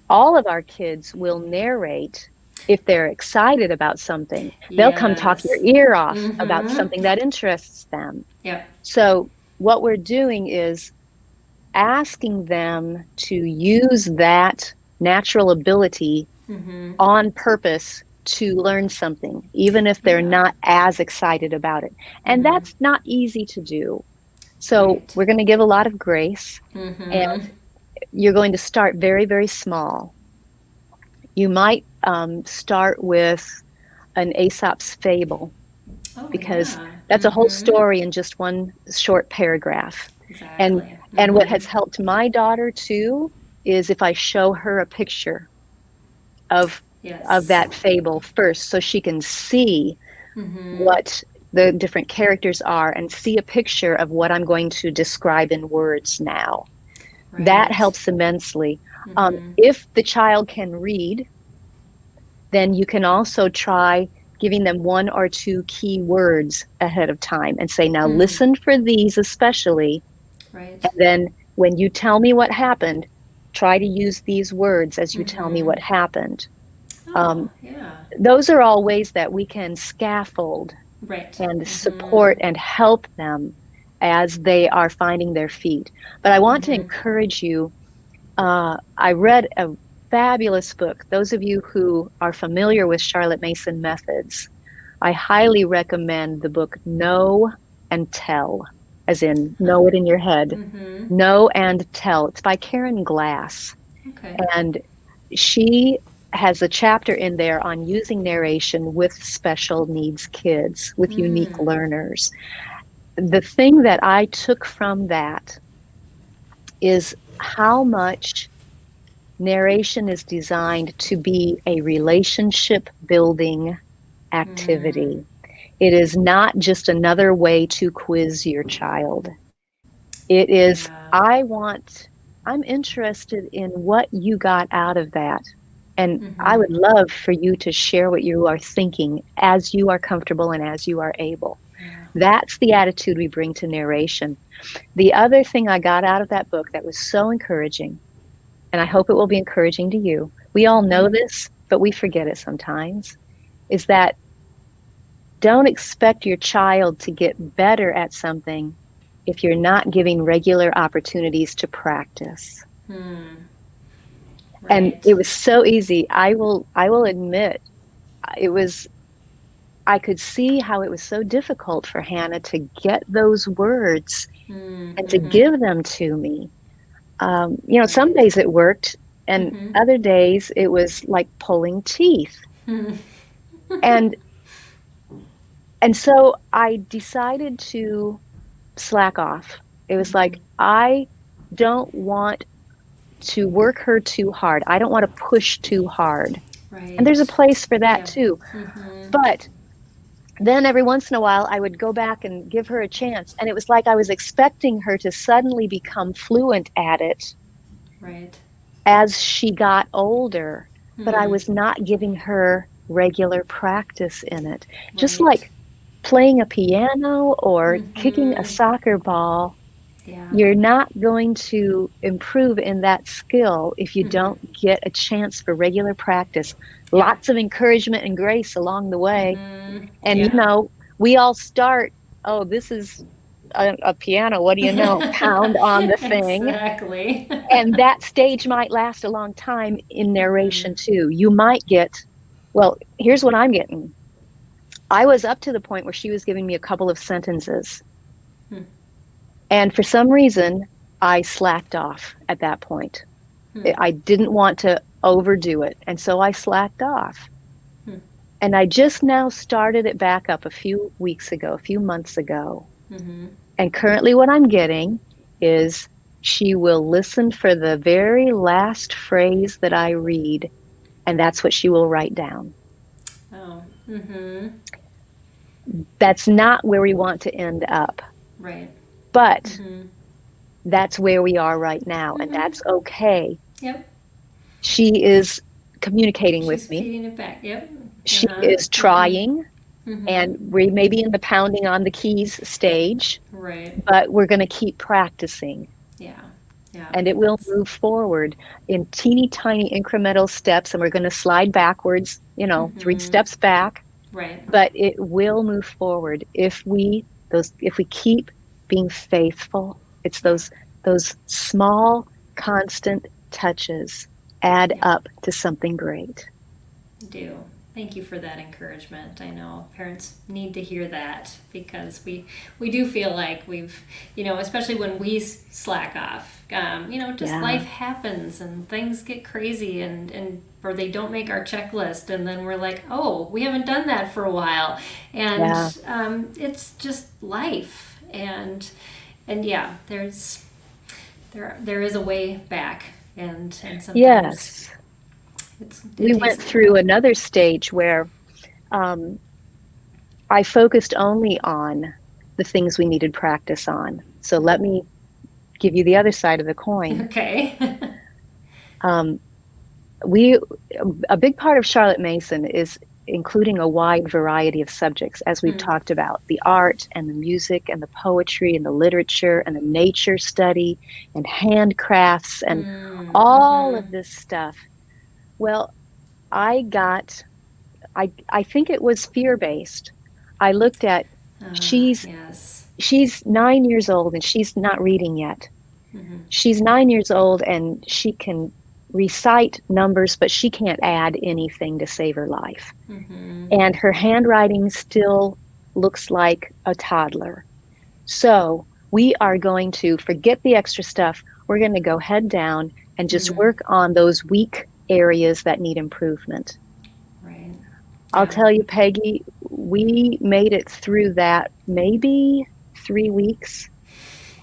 B: All of our kids will narrate if they're excited about something. They'll come talk your
A: Yes.
B: ear off about
A: Mm-hmm.
B: something that interests them.
A: Yep.
B: So, what we're doing is asking them to use that natural ability
A: Mm-hmm.
B: on purpose to learn something, even if they're
A: Yeah.
B: not as excited about it. And
A: Mm-hmm.
B: that's not easy to do. So
A: Right.
B: we're going to give a lot of grace, and
A: Mm-hmm.
B: you're going to start very, very small. You might start with an Aesop's fable,
A: Oh
B: because
A: yeah.
B: that's a whole
A: Mm-hmm.
B: story in just one short paragraph. And
A: Exactly.
B: and what
A: Mm-hmm.
B: has helped my daughter too is if I show her a picture of
A: Yes.
B: that fable first, so she can see
A: Mm-hmm.
B: what the different characters are and see a picture of what I'm going to describe in words now. That
A: Right.
B: helps immensely.
A: Mm-hmm.
B: If the child can read, then you can also try giving them one or two key words ahead of time and say, now
A: Hmm.
B: listen for these especially.
A: Right.
B: And then when you tell me what happened, try to use these words as you tell me
A: Mm-hmm.
B: what happened.
A: Oh
B: Um,
A: yeah.
B: those are all ways that we can scaffold
A: Right.
B: and
A: Mm-hmm.
B: support and help them as they are finding their feet. But I want to
A: Mm-hmm.
B: encourage you. I read a fabulous book. Those of you who are familiar with Charlotte Mason methods, I highly recommend the book Know and Tell, as in know it in your head.
A: Mm-hmm.
B: Know and Tell. It's by Karen Glass.
A: Okay.
B: And she has a chapter in there on using narration with special needs kids, with unique
A: Mm.
B: learners. The thing that I took from that is how much narration is designed to be a relationship building
A: Mm.
B: activity. It is not just another way to quiz your child. It is,
A: Yeah.
B: I'm interested in what you got out of that. And I
A: Mm-hmm.
B: would love for you to share what you are thinking as you are comfortable and as you are able.
A: Yeah.
B: That's the attitude we bring to narration. The other thing I got out of that book that was so encouraging, and I hope it will be encouraging to you, we all know
A: Mm-hmm.
B: this, but we forget it sometimes, is that don't expect your child to get better at something if you're not giving regular opportunities to practice.
A: Hmm.
B: And
A: Right.
B: it was so easy. I will admit it was I could see how it was so difficult for Hannah to get those words and to
A: Mm-hmm.
B: give them to me. Some
A: Right.
B: days it worked, and
A: Mm-hmm.
B: other days it was like pulling teeth.
A: Hmm.
B: And and so I decided to slack off. It was
A: Mm-hmm.
B: like, I don't want to work her too hard. I don't want to push too hard. And there's a
A: Right.
B: place for that
A: Yeah.
B: too.
A: Mm-hmm.
B: But then every once in a while, I would go back and give her a chance. And it was like I was expecting her to suddenly become fluent at it
A: Right.
B: as she got older. But I
A: Hmm.
B: was not giving her regular practice in it. Just
A: Right.
B: like playing a piano or kicking a
A: Mm-hmm.
B: soccer ball,
A: Yeah.
B: you're not going to improve in that skill if you
A: Mm-hmm.
B: don't get a chance for regular practice.
A: Yep.
B: Lots of encouragement and grace along the way.
A: Mm-hmm.
B: And,
A: Yeah.
B: we all start, oh, this is a piano. What do you know? Pound on the thing.
A: Exactly.
B: And that stage might last a long time in
A: Mm-hmm.
B: narration, too. You might get, well, here's what I'm getting. I was up to the point where she was giving me a couple of sentences.
A: Hmm.
B: And for some reason, I slacked off at that point.
A: Hmm.
B: I didn't want to overdo it. And so I slacked off.
A: Hmm.
B: And I just now started it back up a few weeks ago, a few months ago.
A: Mm-hmm.
B: And currently, what I'm getting is she will listen for the very last phrase that I read, and that's what she will write down.
A: Oh. Mm-hmm.
B: That's not where we want to end up.
A: Right.
B: But
A: Mm-hmm.
B: that's where we are right now, and
A: Mm-hmm.
B: that's okay.
A: Yep.
B: She is communicating
A: She's
B: with me.
A: feeding it back. Yep.
B: She
A: Uh-huh.
B: is
A: Mm-hmm.
B: trying,
A: Mm-hmm.
B: and we may be in the pounding on the keys stage,
A: Right.
B: but we're going to keep practicing,
A: Yeah. Yeah.
B: and it will
A: That's
B: move forward in teeny tiny incremental steps, and we're going to slide backwards, 3 steps back,
A: right.
B: but it will move forward if we keep being faithful. It's
A: Yeah.
B: those small constant touches add
A: Yeah.
B: up to something great.
A: Do. Thank you for that encouragement. I know parents need to hear that because we do feel like we've, especially when we slack off, just
B: Yeah.
A: life happens and things get crazy and or they don't make our checklist and then we're like, oh, we haven't done that for a while, and
B: Yeah.
A: it's just life, and yeah, there is a way back, and sometimes
B: Yes.
A: it
B: We
A: takes
B: went
A: a little
B: through
A: while.
B: another stage where um, I focused only on the things we needed practice on. So let me give you the other side of the coin.
A: Okay.
B: Um, we a big part of Charlotte Mason is including a wide variety of subjects, as we've
A: Hmm.
B: talked about: the art and the music and the poetry and the literature and the nature study and handcrafts and
A: Mm,
B: all
A: mm-hmm.
B: of this stuff. Well, I got I think it was fear-based. I looked at she's
A: Yes.
B: she's 9 years old and she's not reading yet.
A: Mm-hmm.
B: She's 9 years old and she can recite numbers, but she can't add anything to save her life.
A: Mm-hmm.
B: And her handwriting still looks like a toddler. So we are going to forget the extra stuff. We're going to go head down and just
A: Mm,
B: work on those weak areas that need improvement.
A: right.
B: I'll
A: Yeah.
B: tell you, Peggy, we made it through that maybe 3 weeks,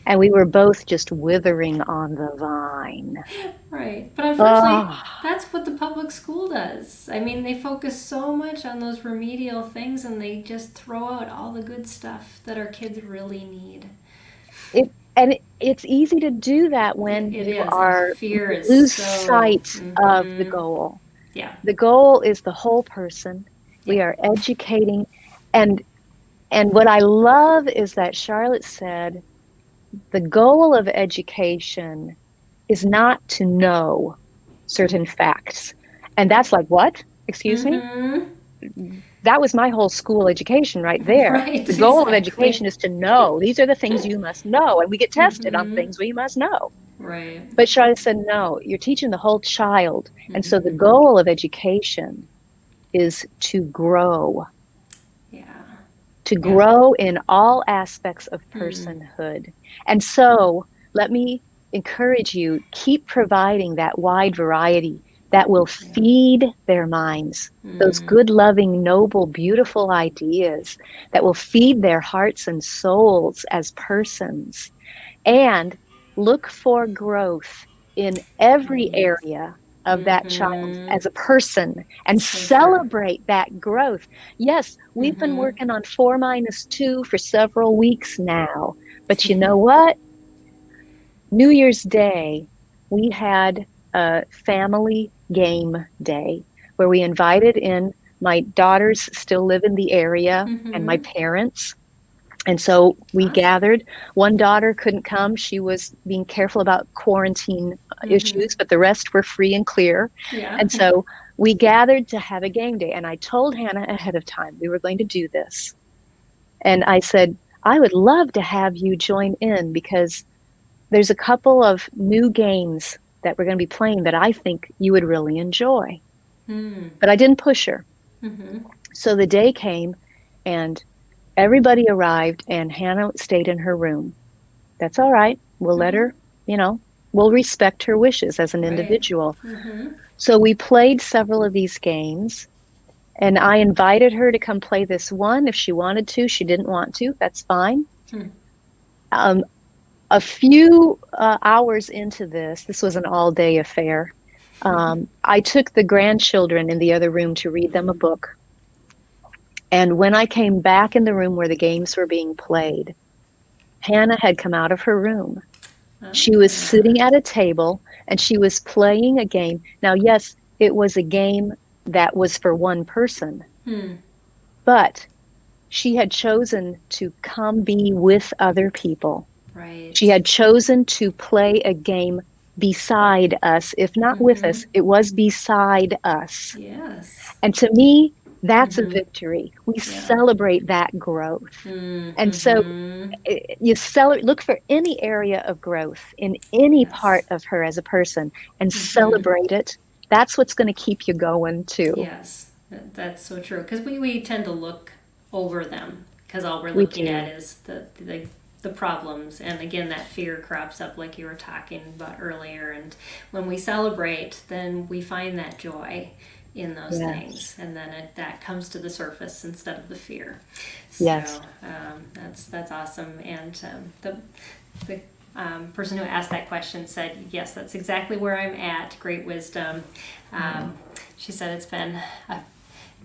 B: and we were both just withering on the vine.
A: Right. But unfortunately,
B: Oh,
A: that's what the public school does. I mean, they focus so much on those remedial things and they just throw out all the good stuff that our kids really need.
B: it's easy to do that when
A: It
B: you
A: is. And
B: are
A: fear
B: you
A: is
B: lose
A: so.
B: sight of the
A: Mm-hmm.
B: goal.
A: Yeah.
B: The goal is the whole person. We
A: Yeah.
B: are educating, and what I love is that Charlotte said the goal of education is not to know certain facts. And that's like, what? Excuse me?
A: Mm-hmm.
B: That was my whole school education right there.
A: Right.
B: The goal of education
A: Exactly.
B: is to know. These are the things you must know. And we get tested on
A: Mm-hmm.
B: things we must know.
A: Right.
B: But Charlotte said, no, you're teaching the whole child. And so the
A: Mm-hmm.
B: goal of education is to grow,
A: Yeah.
B: to
A: Yeah.
B: grow in all aspects of
A: Mm.
B: personhood. And so let me encourage you, keep providing that wide variety that will
A: Yeah.
B: feed their minds, those
A: Mm.
B: good, loving, noble, beautiful ideas that will feed their hearts and souls as persons. And look for growth in every
A: Right.
B: area of that child
A: Mm-hmm.
B: as a person and
A: So true.
B: celebrate that growth. Yes, we've been
A: Mm-hmm.
B: working on 4 - 2 for several weeks now, but you know what? New Year's Day, we had a family game day where we invited in my daughters still live in the area and my
A: Mm-hmm.
B: parents, and so we
A: Awesome.
B: gathered. One daughter couldn't come. She was being careful about quarantine
A: Mm-hmm.
B: issues, but the rest were free and clear.
A: Yeah.
B: And so we gathered to have a game day. And I told Hannah ahead of time we were going to do this. And I said, I would love to have you join in because there's a couple of new games that we're going to be playing that I think you would really enjoy.
A: Mm.
B: But I didn't push her.
A: Mm-hmm.
B: So the day came and everybody arrived, and Hannah stayed in her room. That's all right. We'll let
A: Mm-hmm.
B: her, you know, we'll respect her wishes as an
A: Right.
B: individual.
A: Mm-hmm.
B: So we played several of these games, and I invited her to come play this one if she wanted to. She didn't want to. That's fine.
A: Hmm.
B: Um, a few hours into this was an all day affair. I took the grandchildren in the other room to read them a book. And when I came back in the room where the games were being played, Hannah had come out of her room She was
A: Ah.
B: sitting at a table and she was playing a game. Now, yes, it was a game that was for one person,
A: Hmm.
B: but she had chosen to come be with other people. She
A: Right.
B: had chosen to play a game beside us. If not with
A: Mm-hmm.
B: us, it was beside us.
A: Yes.
B: And to me, that's a
A: Mm-hmm.
B: victory. We
A: Yeah.
B: celebrate that growth. And so
A: Mm-hmm.
B: look for any area of growth in any part
A: Yes.
B: of her as a person and
A: Mm-hmm.
B: celebrate it. That's what's going to keep you going too.
A: Yes. That's so true. Because we tend to look over them because all we're
B: We
A: looking at
B: do.
A: is the problems. And again, that fear crops up like you were talking about earlier. And when we celebrate, then we find that joy in those
B: Yes.
A: things, and then that comes to the surface instead of the fear. So
B: Yes.
A: that's awesome. And the person who asked that question said, "Yes, that's exactly where I'm at. Great wisdom." She said, "It's been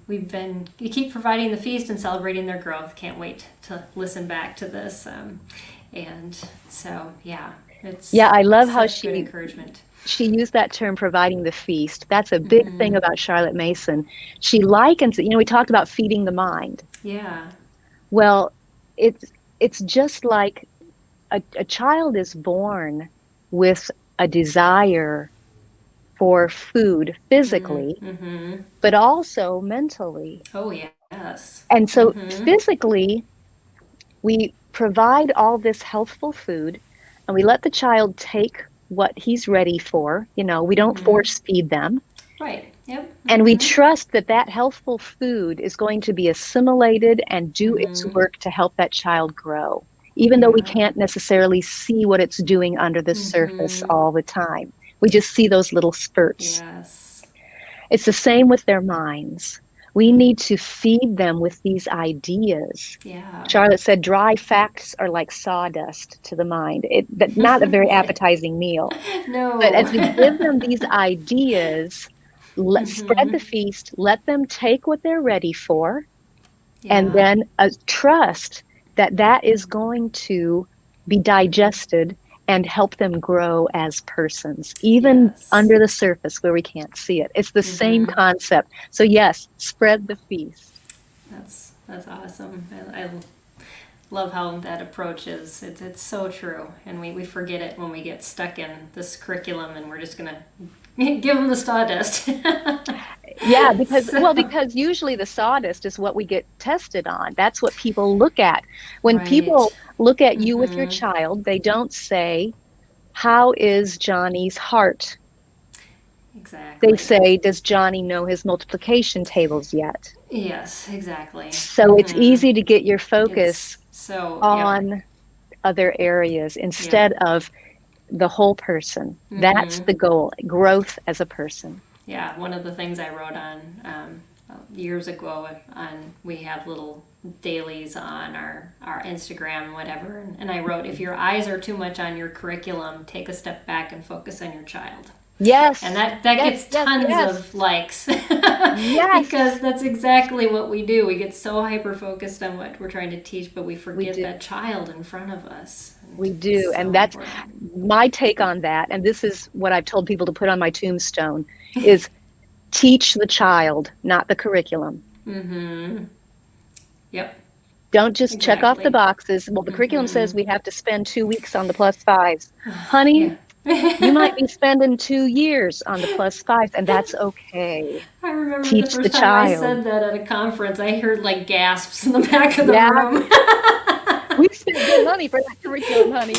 A: you keep providing the feast and celebrating their growth. Can't wait to listen back to this." And so yeah, it's
B: Yeah, I love how
A: such good encouragement.
B: she used that term providing the feast. That's a big thing
A: Mm-hmm.
B: about Charlotte Mason. She likens it, we talked about feeding the mind.
A: Yeah.
B: Well, it's it's just like a child is born with a desire for food physically,
A: Mm-hmm.
B: but also mentally.
A: Oh yes.
B: And so
A: Mm-hmm.
B: physically, we provide all this healthful food and we let the child take what he's ready for. We don't
A: Mm-hmm.
B: force feed them.
A: Right. Yep.
B: And we
A: Mm-hmm.
B: trust that that healthful food is going to be assimilated and do its
A: Mm-hmm.
B: work to help that child grow, even though we
A: Yeah.
B: can't necessarily see what it's doing under the surface
A: Mm-hmm.
B: all the time. We just see those little spurts.
A: Yes.
B: It's the same with their minds. We need to feed them with these ideas.
A: Yeah.
B: Charlotte said dry facts are like sawdust to the mind. Not a very appetizing meal. But
A: No.
B: as we give them these ideas, spread
A: Mm-hmm.
B: the feast, let them take what they're ready for, and
A: Yeah.
B: then trust that that is going to be digested and help them grow as persons, even
A: Yes.
B: under the surface where we can't see it. It's the same
A: Mm-hmm.
B: concept. So, yes, spread the feast.
A: That's awesome. I love how that approach is. It's so true, and we forget it when we get stuck in this curriculum, and we're just gonna give them the sawdust.
B: Yeah,
A: So
B: because usually the sawdust is what we get tested on. That's what people look at. When
A: right.
B: people look at you with your
A: Mm-hmm.
B: child, they don't say, "How is Johnny's heart?" They
A: Exactly.
B: say, "Does Johnny know his multiplication tables yet?"
A: Yes. Exactly.
B: So it's
A: Mm-hmm.
B: easy to get your focus
A: It's so yep.
B: on other areas
A: Yep.
B: instead of the whole person. That's
A: Mm-hmm.
B: the goal, growth as a person.
A: Yeah, one of the things I wrote on years ago on we have little dailies on our Instagram and whatever, and I wrote, if your eyes are too much on your curriculum, take a step back and focus on your child. And
B: Yes,
A: that
B: yes,
A: gets
B: yes,
A: tons
B: yes,
A: of likes because
B: yes,
A: that's exactly what we do. We get so hyper focused on what we're trying to teach, but we
B: we
A: forget
B: do.
A: that child in front of us. And
B: We
A: it's
B: do.
A: so
B: And that's
A: important.
B: my take on that. And this is what I've told people to put on my tombstone is teach the child, not the curriculum.
A: Mm-hmm. Yep.
B: Don't just check off the
A: Exactly.
B: boxes. Well, the curriculum says
A: Mm-hmm.
B: we have to spend 2 weeks on the plus fives. Honey,
A: Yeah.
B: you might be spending 2 years on the plus fives, and that's okay.
A: I remember the
B: Teach the
A: first time I
B: child.
A: said that at a conference, I heard like gasps in the back of the
B: Yeah,
A: room.
B: we spent good money for that curriculum, honey.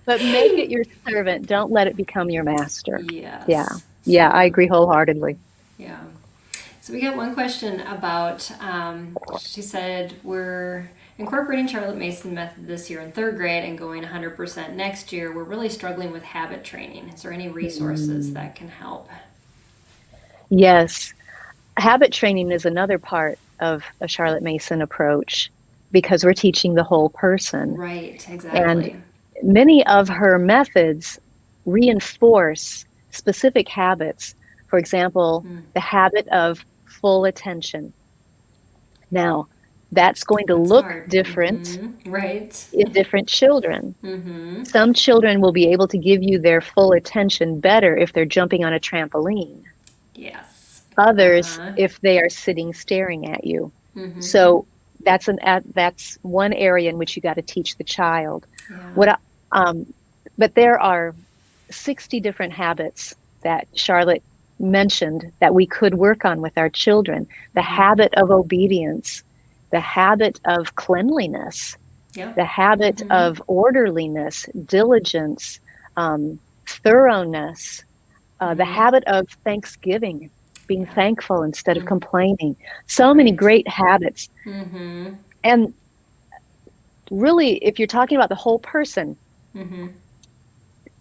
B: But make it your servant. Don't let it become your master. Yeah.
A: Yes.
B: Yeah, I
A: So,
B: agree wholeheartedly.
A: yeah. So we got one question about, she said, we're incorporating Charlotte Mason method this year in third grade and going 100% next year. We're really struggling with habit training. Is there any resources
B: Mm.
A: that can help?
B: Yes. Habit training is another part of a Charlotte Mason approach because we're teaching the whole person.
A: Right,
B: And
A: exactly.
B: many of her methods reinforce specific habits. For example,
A: Mm.
B: the habit of full attention. Now, that's going to
A: That's
B: look
A: hard.
B: different
A: Right.
B: in different children.
A: Mm-hmm.
B: Some children will be able to give you their full attention better if they're jumping on a trampoline.
A: Yes.
B: Others,
A: Uh-huh.
B: if they are sitting staring at you.
A: Mm-hmm.
B: So that's one area in which you got to teach the child.
A: Yeah.
B: What but there are 60 different habits that Charlotte mentioned that we could work on with our children. The
A: Mm-hmm.
B: habit of obedience, the habit of cleanliness,
A: Yeah.
B: the habit
A: Mm-hmm.
B: of orderliness, diligence, thoroughness, the
A: Mm-hmm.
B: habit of thanksgiving, being
A: Yeah.
B: thankful instead of
A: Mm-hmm.
B: complaining. So many
A: Right.
B: great habits.
A: Mm-hmm.
B: And really, if you're talking about the whole person,
A: Mm-hmm.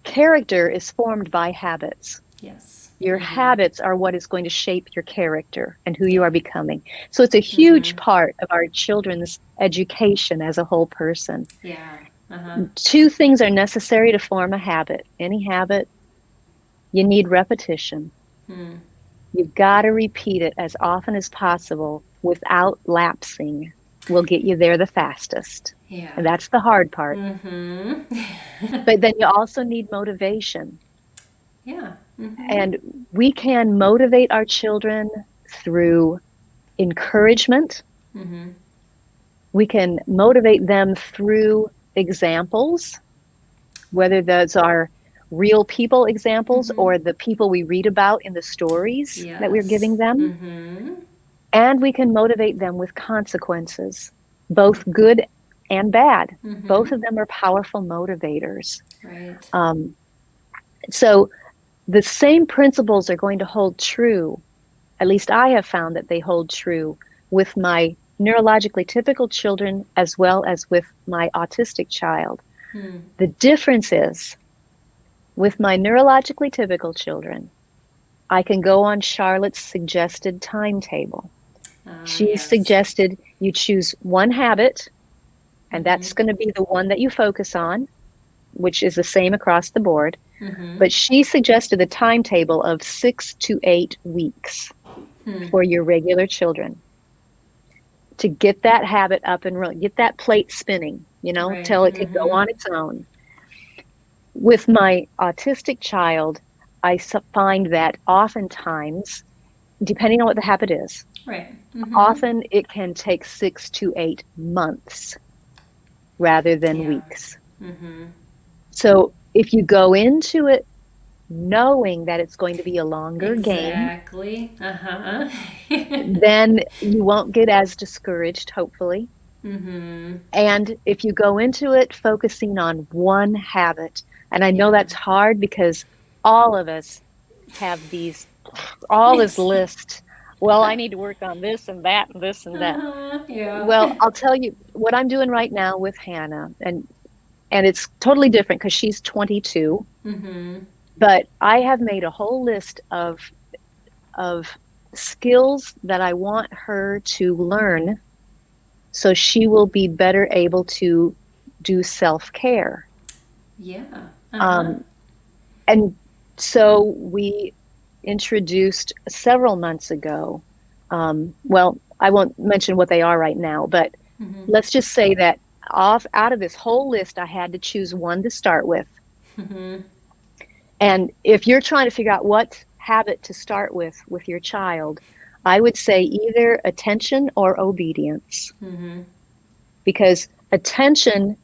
B: character is formed by habits.
A: Yes.
B: Your
A: Mm-hmm.
B: habits are what is going to shape your character and who you
A: Yeah.
B: are becoming. So it's a huge
A: Mm-hmm.
B: part of our children's education as a whole person.
A: Yeah. Uh-huh.
B: Two things are necessary to form a habit. Any habit, you need repetition.
A: Mm.
B: You've got to repeat it as often as possible without lapsing. Will get you there the fastest.
A: Yeah.
B: And that's the hard part.
A: Mm-hmm.
B: But then you also need motivation.
A: Yeah. Mm-hmm.
B: And we can motivate our children through encouragement.
A: Mm-hmm.
B: We can motivate them through examples, whether those are real people examples
A: Mm-hmm.
B: or the people we read about in the stories that we're
A: Yes.
B: giving them.
A: Mm-hmm.
B: And we can motivate them with consequences, both good and bad.
A: Mm-hmm.
B: Both of them are powerful motivators.
A: Right.
B: Um, so the same principles are going to hold true. At least I have found that they hold true with my neurologically typical children as well as with my autistic child.
A: Hmm.
B: The difference is with my neurologically typical children, I can go on Charlotte's suggested timetable. She
A: Yes.
B: suggested you choose one habit, and
A: Mm-hmm.
B: that's going to be the one that you focus on, which is the same across the board.
A: Mm-hmm.
B: But she suggested a timetable of 6 to 8 weeks
A: Hmm.
B: for your regular children to get that habit up and running, get that plate spinning,
A: Right.
B: till it can go
A: Mm-hmm.
B: on its own. With my autistic child, I find that oftentimes, depending on what the habit is,
A: Right. Mm-hmm.
B: often it can take 6 to 8 months rather than
A: Yeah.
B: weeks.
A: Mm-hmm.
B: So if you go into it knowing that it's going to be a longer game,
A: Exactly. Uh-huh.
B: then you won't get as discouraged, hopefully.
A: Mm-hmm.
B: And if you go into it focusing on one habit, and I know
A: Yeah.
B: that's hard because all of us have all this
A: Yes.
B: list. Well, I need to work on this and that and this and that.
A: Uh-huh. Yeah.
B: Well, I'll tell you what I'm doing right now with Hannah, and it's totally different because she's 22,
A: Mm-hmm.
B: but I have made a whole list of skills that I want her to learn so she will be better able to do self-care.
A: Yeah. Uh-huh.
B: Um, and so we introduced several months ago. Well, I won't mention what they are right now, but
A: Mm-hmm.
B: let's just say that out of this whole list, I had to choose one to start with.
A: Mm-hmm.
B: And if you're trying to figure out what habit to start with your child, I would say either attention or obedience,
A: Mm-hmm.
B: because attention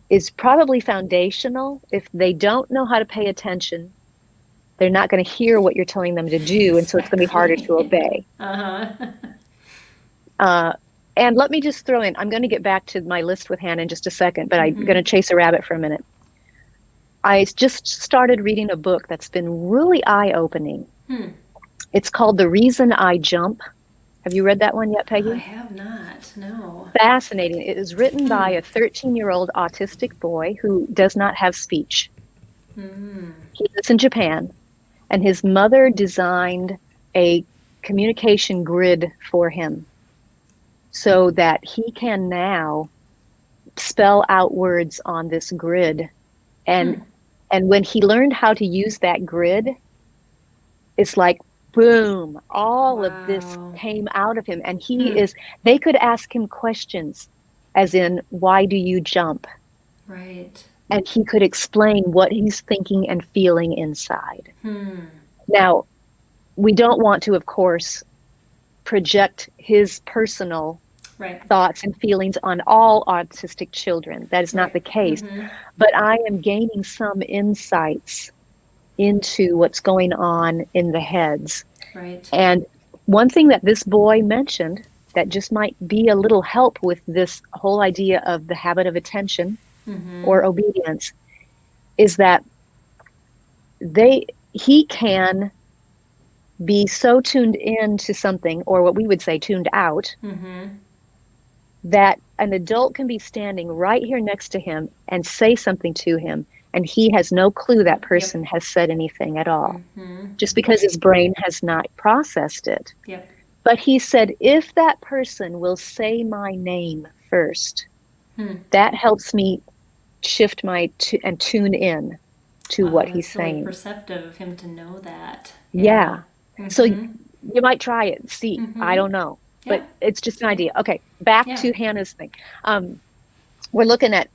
B: is probably foundational. If they don't know how to pay attention, they're not going to hear what you're telling them to do, and so it's going to be harder to
A: Exactly.
B: obey.
A: Uh-huh.
B: Uh, and let me just throw in, I'm going to get back to my list with Hannah in just a second, but I'm going
A: Mm-hmm.
B: to chase a rabbit for a minute. I just started reading a book that's been really eye-opening.
A: Hmm.
B: It's called The Reason I Jump. Have you read that one yet,
A: I
B: Peggy?
A: have not. No.
B: Fascinating. It is written by
A: Hmm.
B: a 13-year-old autistic boy who does not have speech.
A: Mm.
B: He lives in Japan, and his mother designed a communication grid for him so that he can now spell out words on this grid.
A: Hmm.
B: And when he learned how to use that grid, it's like boom, all of this
A: Wow.
B: came out of him. And
A: Hmm.
B: they could ask him questions as in, why do you jump?
A: Right.
B: And he could explain what he's thinking and feeling inside.
A: Hmm.
B: Now, we don't want to, of course, project his personal
A: Right.
B: thoughts and feelings on all autistic children. That is not
A: Right.
B: the case.
A: Mm-hmm.
B: But I am gaining some insights into what's going on in the heads.
A: Right.
B: And one thing that this boy mentioned that just might be a little help with this whole idea of the habit of attention
A: Mm-hmm.
B: or obedience is that he can be so tuned in to something, or what we would say tuned out,
A: Mm-hmm.
B: that an adult can be standing right here next to him and say something to him, and he has no clue that
A: Yep.
B: person has said anything at all,
A: Mm-hmm.
B: just because his brain has not processed it.
A: Yep.
B: But he said, if that person will say my name first,
A: Hmm.
B: that helps me shift and tune in to
A: Wow,
B: what he's
A: that's really
B: saying.
A: perceptive of him to know that. Yeah.
B: Yeah. So
A: Mm-hmm.
B: you might try it, see. I
A: Mm-hmm.
B: don't know, but
A: Yeah.
B: it's just an
A: Okay.
B: idea. Okay, back
A: Yeah.
B: to Hannah's thing. We're looking at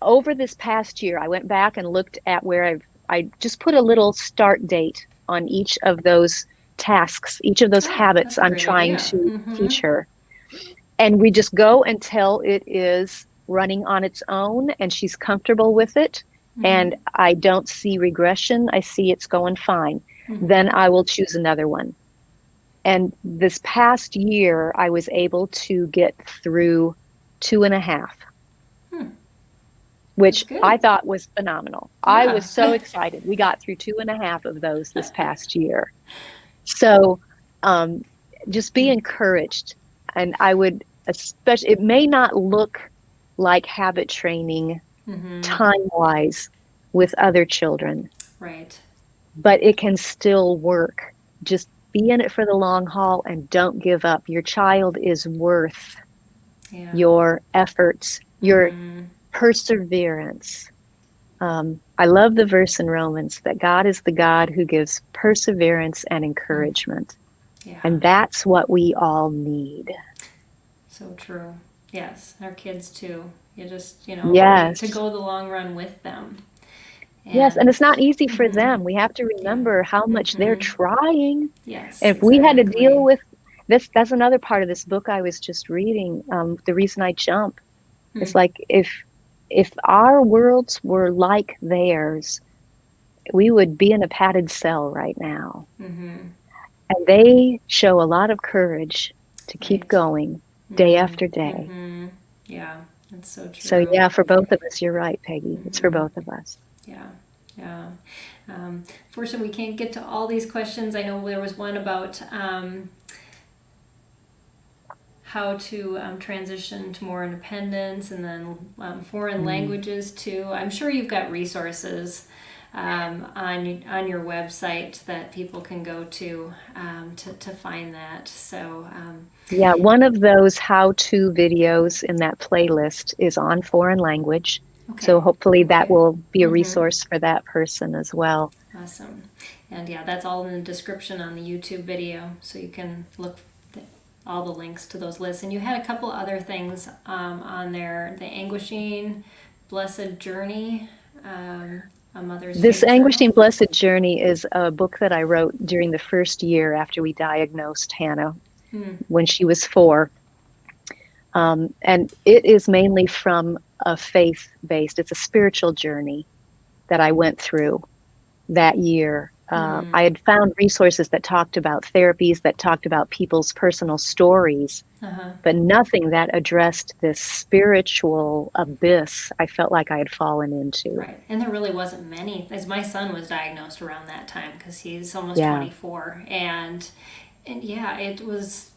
B: over this past year. I went back and looked at where I just put a little start date on each of those tasks, each of those
A: Oh,
B: habits
A: that's a
B: I'm
A: great
B: trying
A: idea.
B: to
A: Mm-hmm.
B: teach her. And we just go until it is running on its own and she's comfortable with it.
A: Mm-hmm.
B: And I don't see regression. I see it's going fine. Then
A: Mm-hmm.
B: I will choose another one. And this past year, I was able to get through two and a half,
A: Hmm.
B: which
A: That's good.
B: I thought was phenomenal. I was
A: Yeah.
B: so excited. We got through two and a half of those this past year. So um, just be encouraged. And I would especially, it may not look like habit training
A: Mm-hmm.
B: time wise with other children,
A: Right.
B: but it can still work. Just be in it for the long haul and don't give up. Your child is worth
A: Yeah.
B: your efforts, your
A: Mm-hmm.
B: perseverance. I love the verse in Romans that God is the God who gives perseverance and
A: Mm.
B: encouragement.
A: Yeah.
B: And that's what we all need.
A: So true. Yes. Our kids too. You just, to
B: Yes.
A: go the long run with them.
B: Yes. And
A: And
B: it's not easy for
A: mm-hmm.
B: them. We have to
A: Yeah.
B: remember how much they're
A: Mm-hmm.
B: trying.
A: Yes,
B: If we had to deal
A: exactly.
B: with this, that's another part of this book I was just reading. The reason I jump
A: Hmm.
B: is like if our worlds were like theirs, we would be in a padded cell right now.
A: Mm-hmm.
B: And they show a lot of courage to keep
A: Right.
B: going day
A: Mm.
B: after day.
A: Mm-hmm. Yeah, that's so
B: So
A: true.
B: yeah, for both of us, you're right, Peggy. It's for
A: Mm-hmm.
B: both of us.
A: Yeah. Yeah. Fortunately, we can't get to all these questions. I know there was one about how to transition to more independence, and then foreign
B: Mm.
A: languages too. I'm sure you've got resources on your website that people can go to find that. So
B: Yeah, one of those how-to videos in that playlist is on foreign language. So
A: okay,
B: hopefully that
A: okay,
B: will be a
A: mm-hmm.
B: resource for that person as well.
A: Awesome. And yeah, that's all in the description on the YouTube video, so you can look all the links to those lists. And you had a couple other things on there: the Anguishing, Blessed Journey, a Mother's
B: This
A: Faith
B: Anguishing
A: Journal.
B: Blessed Journey is a book that I wrote during the first year after we diagnosed Hannah
A: Hmm.
B: when she was 4. And it is mainly from a faith-based, it's a spiritual journey that I went through that year.
A: Hmm.
B: I had found resources that talked about therapies, that talked about people's personal stories,
A: Uh-huh.
B: but nothing that addressed this spiritual abyss I felt like I had fallen into.
A: Right. And there really wasn't many, as my son was diagnosed around that time because he's almost
B: Yeah,
A: 24. And yeah, it was,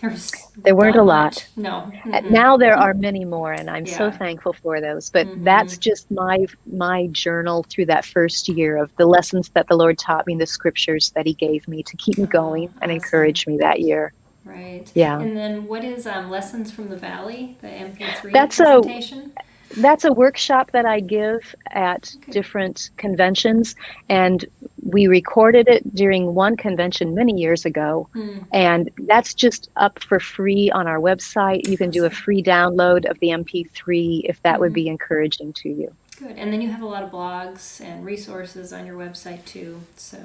A: there's
B: there weren't a
A: not
B: lot.
A: much. No. Mm-mm.
B: Now there are many more, and I'm so
A: Yeah.
B: thankful for those. But
A: Mm-hmm.
B: that's just my journal through that first year of the lessons that the Lord taught me, the scriptures that He gave me to keep me
A: Oh,
B: going and
A: awesome.
B: encourage me that year.
A: Right.
B: Yeah,
A: And then what is Lessons from the Valley, the MP3
B: that's a
A: presentation?
B: That's a workshop that I give at
A: Okay.
B: different conventions, and we recorded it during one convention many years ago.
A: Hmm.
B: And that's just up for free on our website. You can do a
A: Awesome.
B: free download of the MP3 if that would
A: Hmm.
B: be encouraging to you.
A: Good. And then you have a lot of blogs and resources on your website too. So,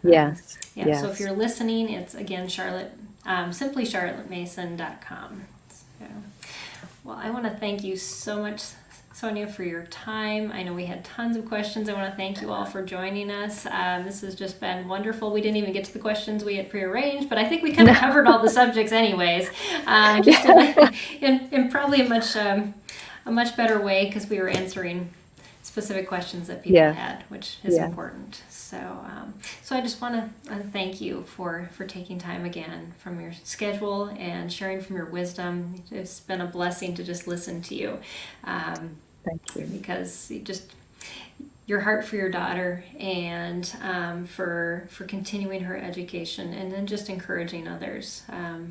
B: Yes,
A: yeah. So if
B: yes.
A: you're listening, it's again simply charlottemason.com. So, well, I want to thank you so much, Sonya, for your time. I know we had tons of questions. I want to thank you all for joining us. This has just been wonderful. We didn't even get to the questions we had prearranged, but I think we kind of covered all the subjects anyways, just in probably a much better way because we were answering specific questions that people
B: Yes,
A: had, which is
B: yes.
A: important. So I just want to thank you for taking time again from your schedule and sharing from your wisdom. It's been a blessing to just listen to you,
B: Thank you.
A: because your heart for your daughter and for continuing her education and then just encouraging others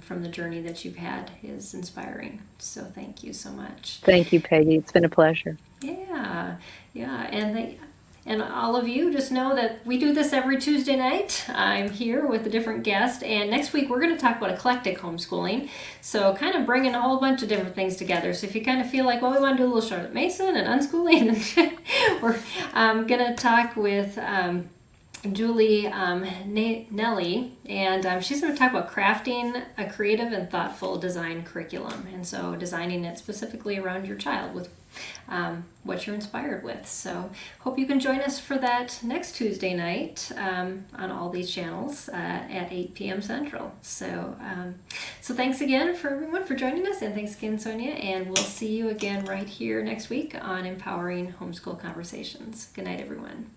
A: from the journey that you've had is inspiring. So thank you so much.
B: Thank you, Peggy. It's been a pleasure.
A: Yeah, yeah, and all of you just know that we do this every Tuesday night. I'm here with a different guest, and next week we're going to talk about eclectic homeschooling. So kind of bringing a whole bunch of different things together. So if you kind of feel like, well, we want to do a little Charlotte Mason and unschooling, we're going to talk with Julie Nelly, and she's going to talk about crafting a creative and thoughtful design curriculum, and so designing it specifically around your child with what you're inspired with. So hope you can join us for that next Tuesday night on all these channels at 8 p.m. Central. So thanks again for everyone for joining us, and thanks again, Sonya, and we'll see you again right here next week on Empowering Homeschool Conversations. Good night, everyone.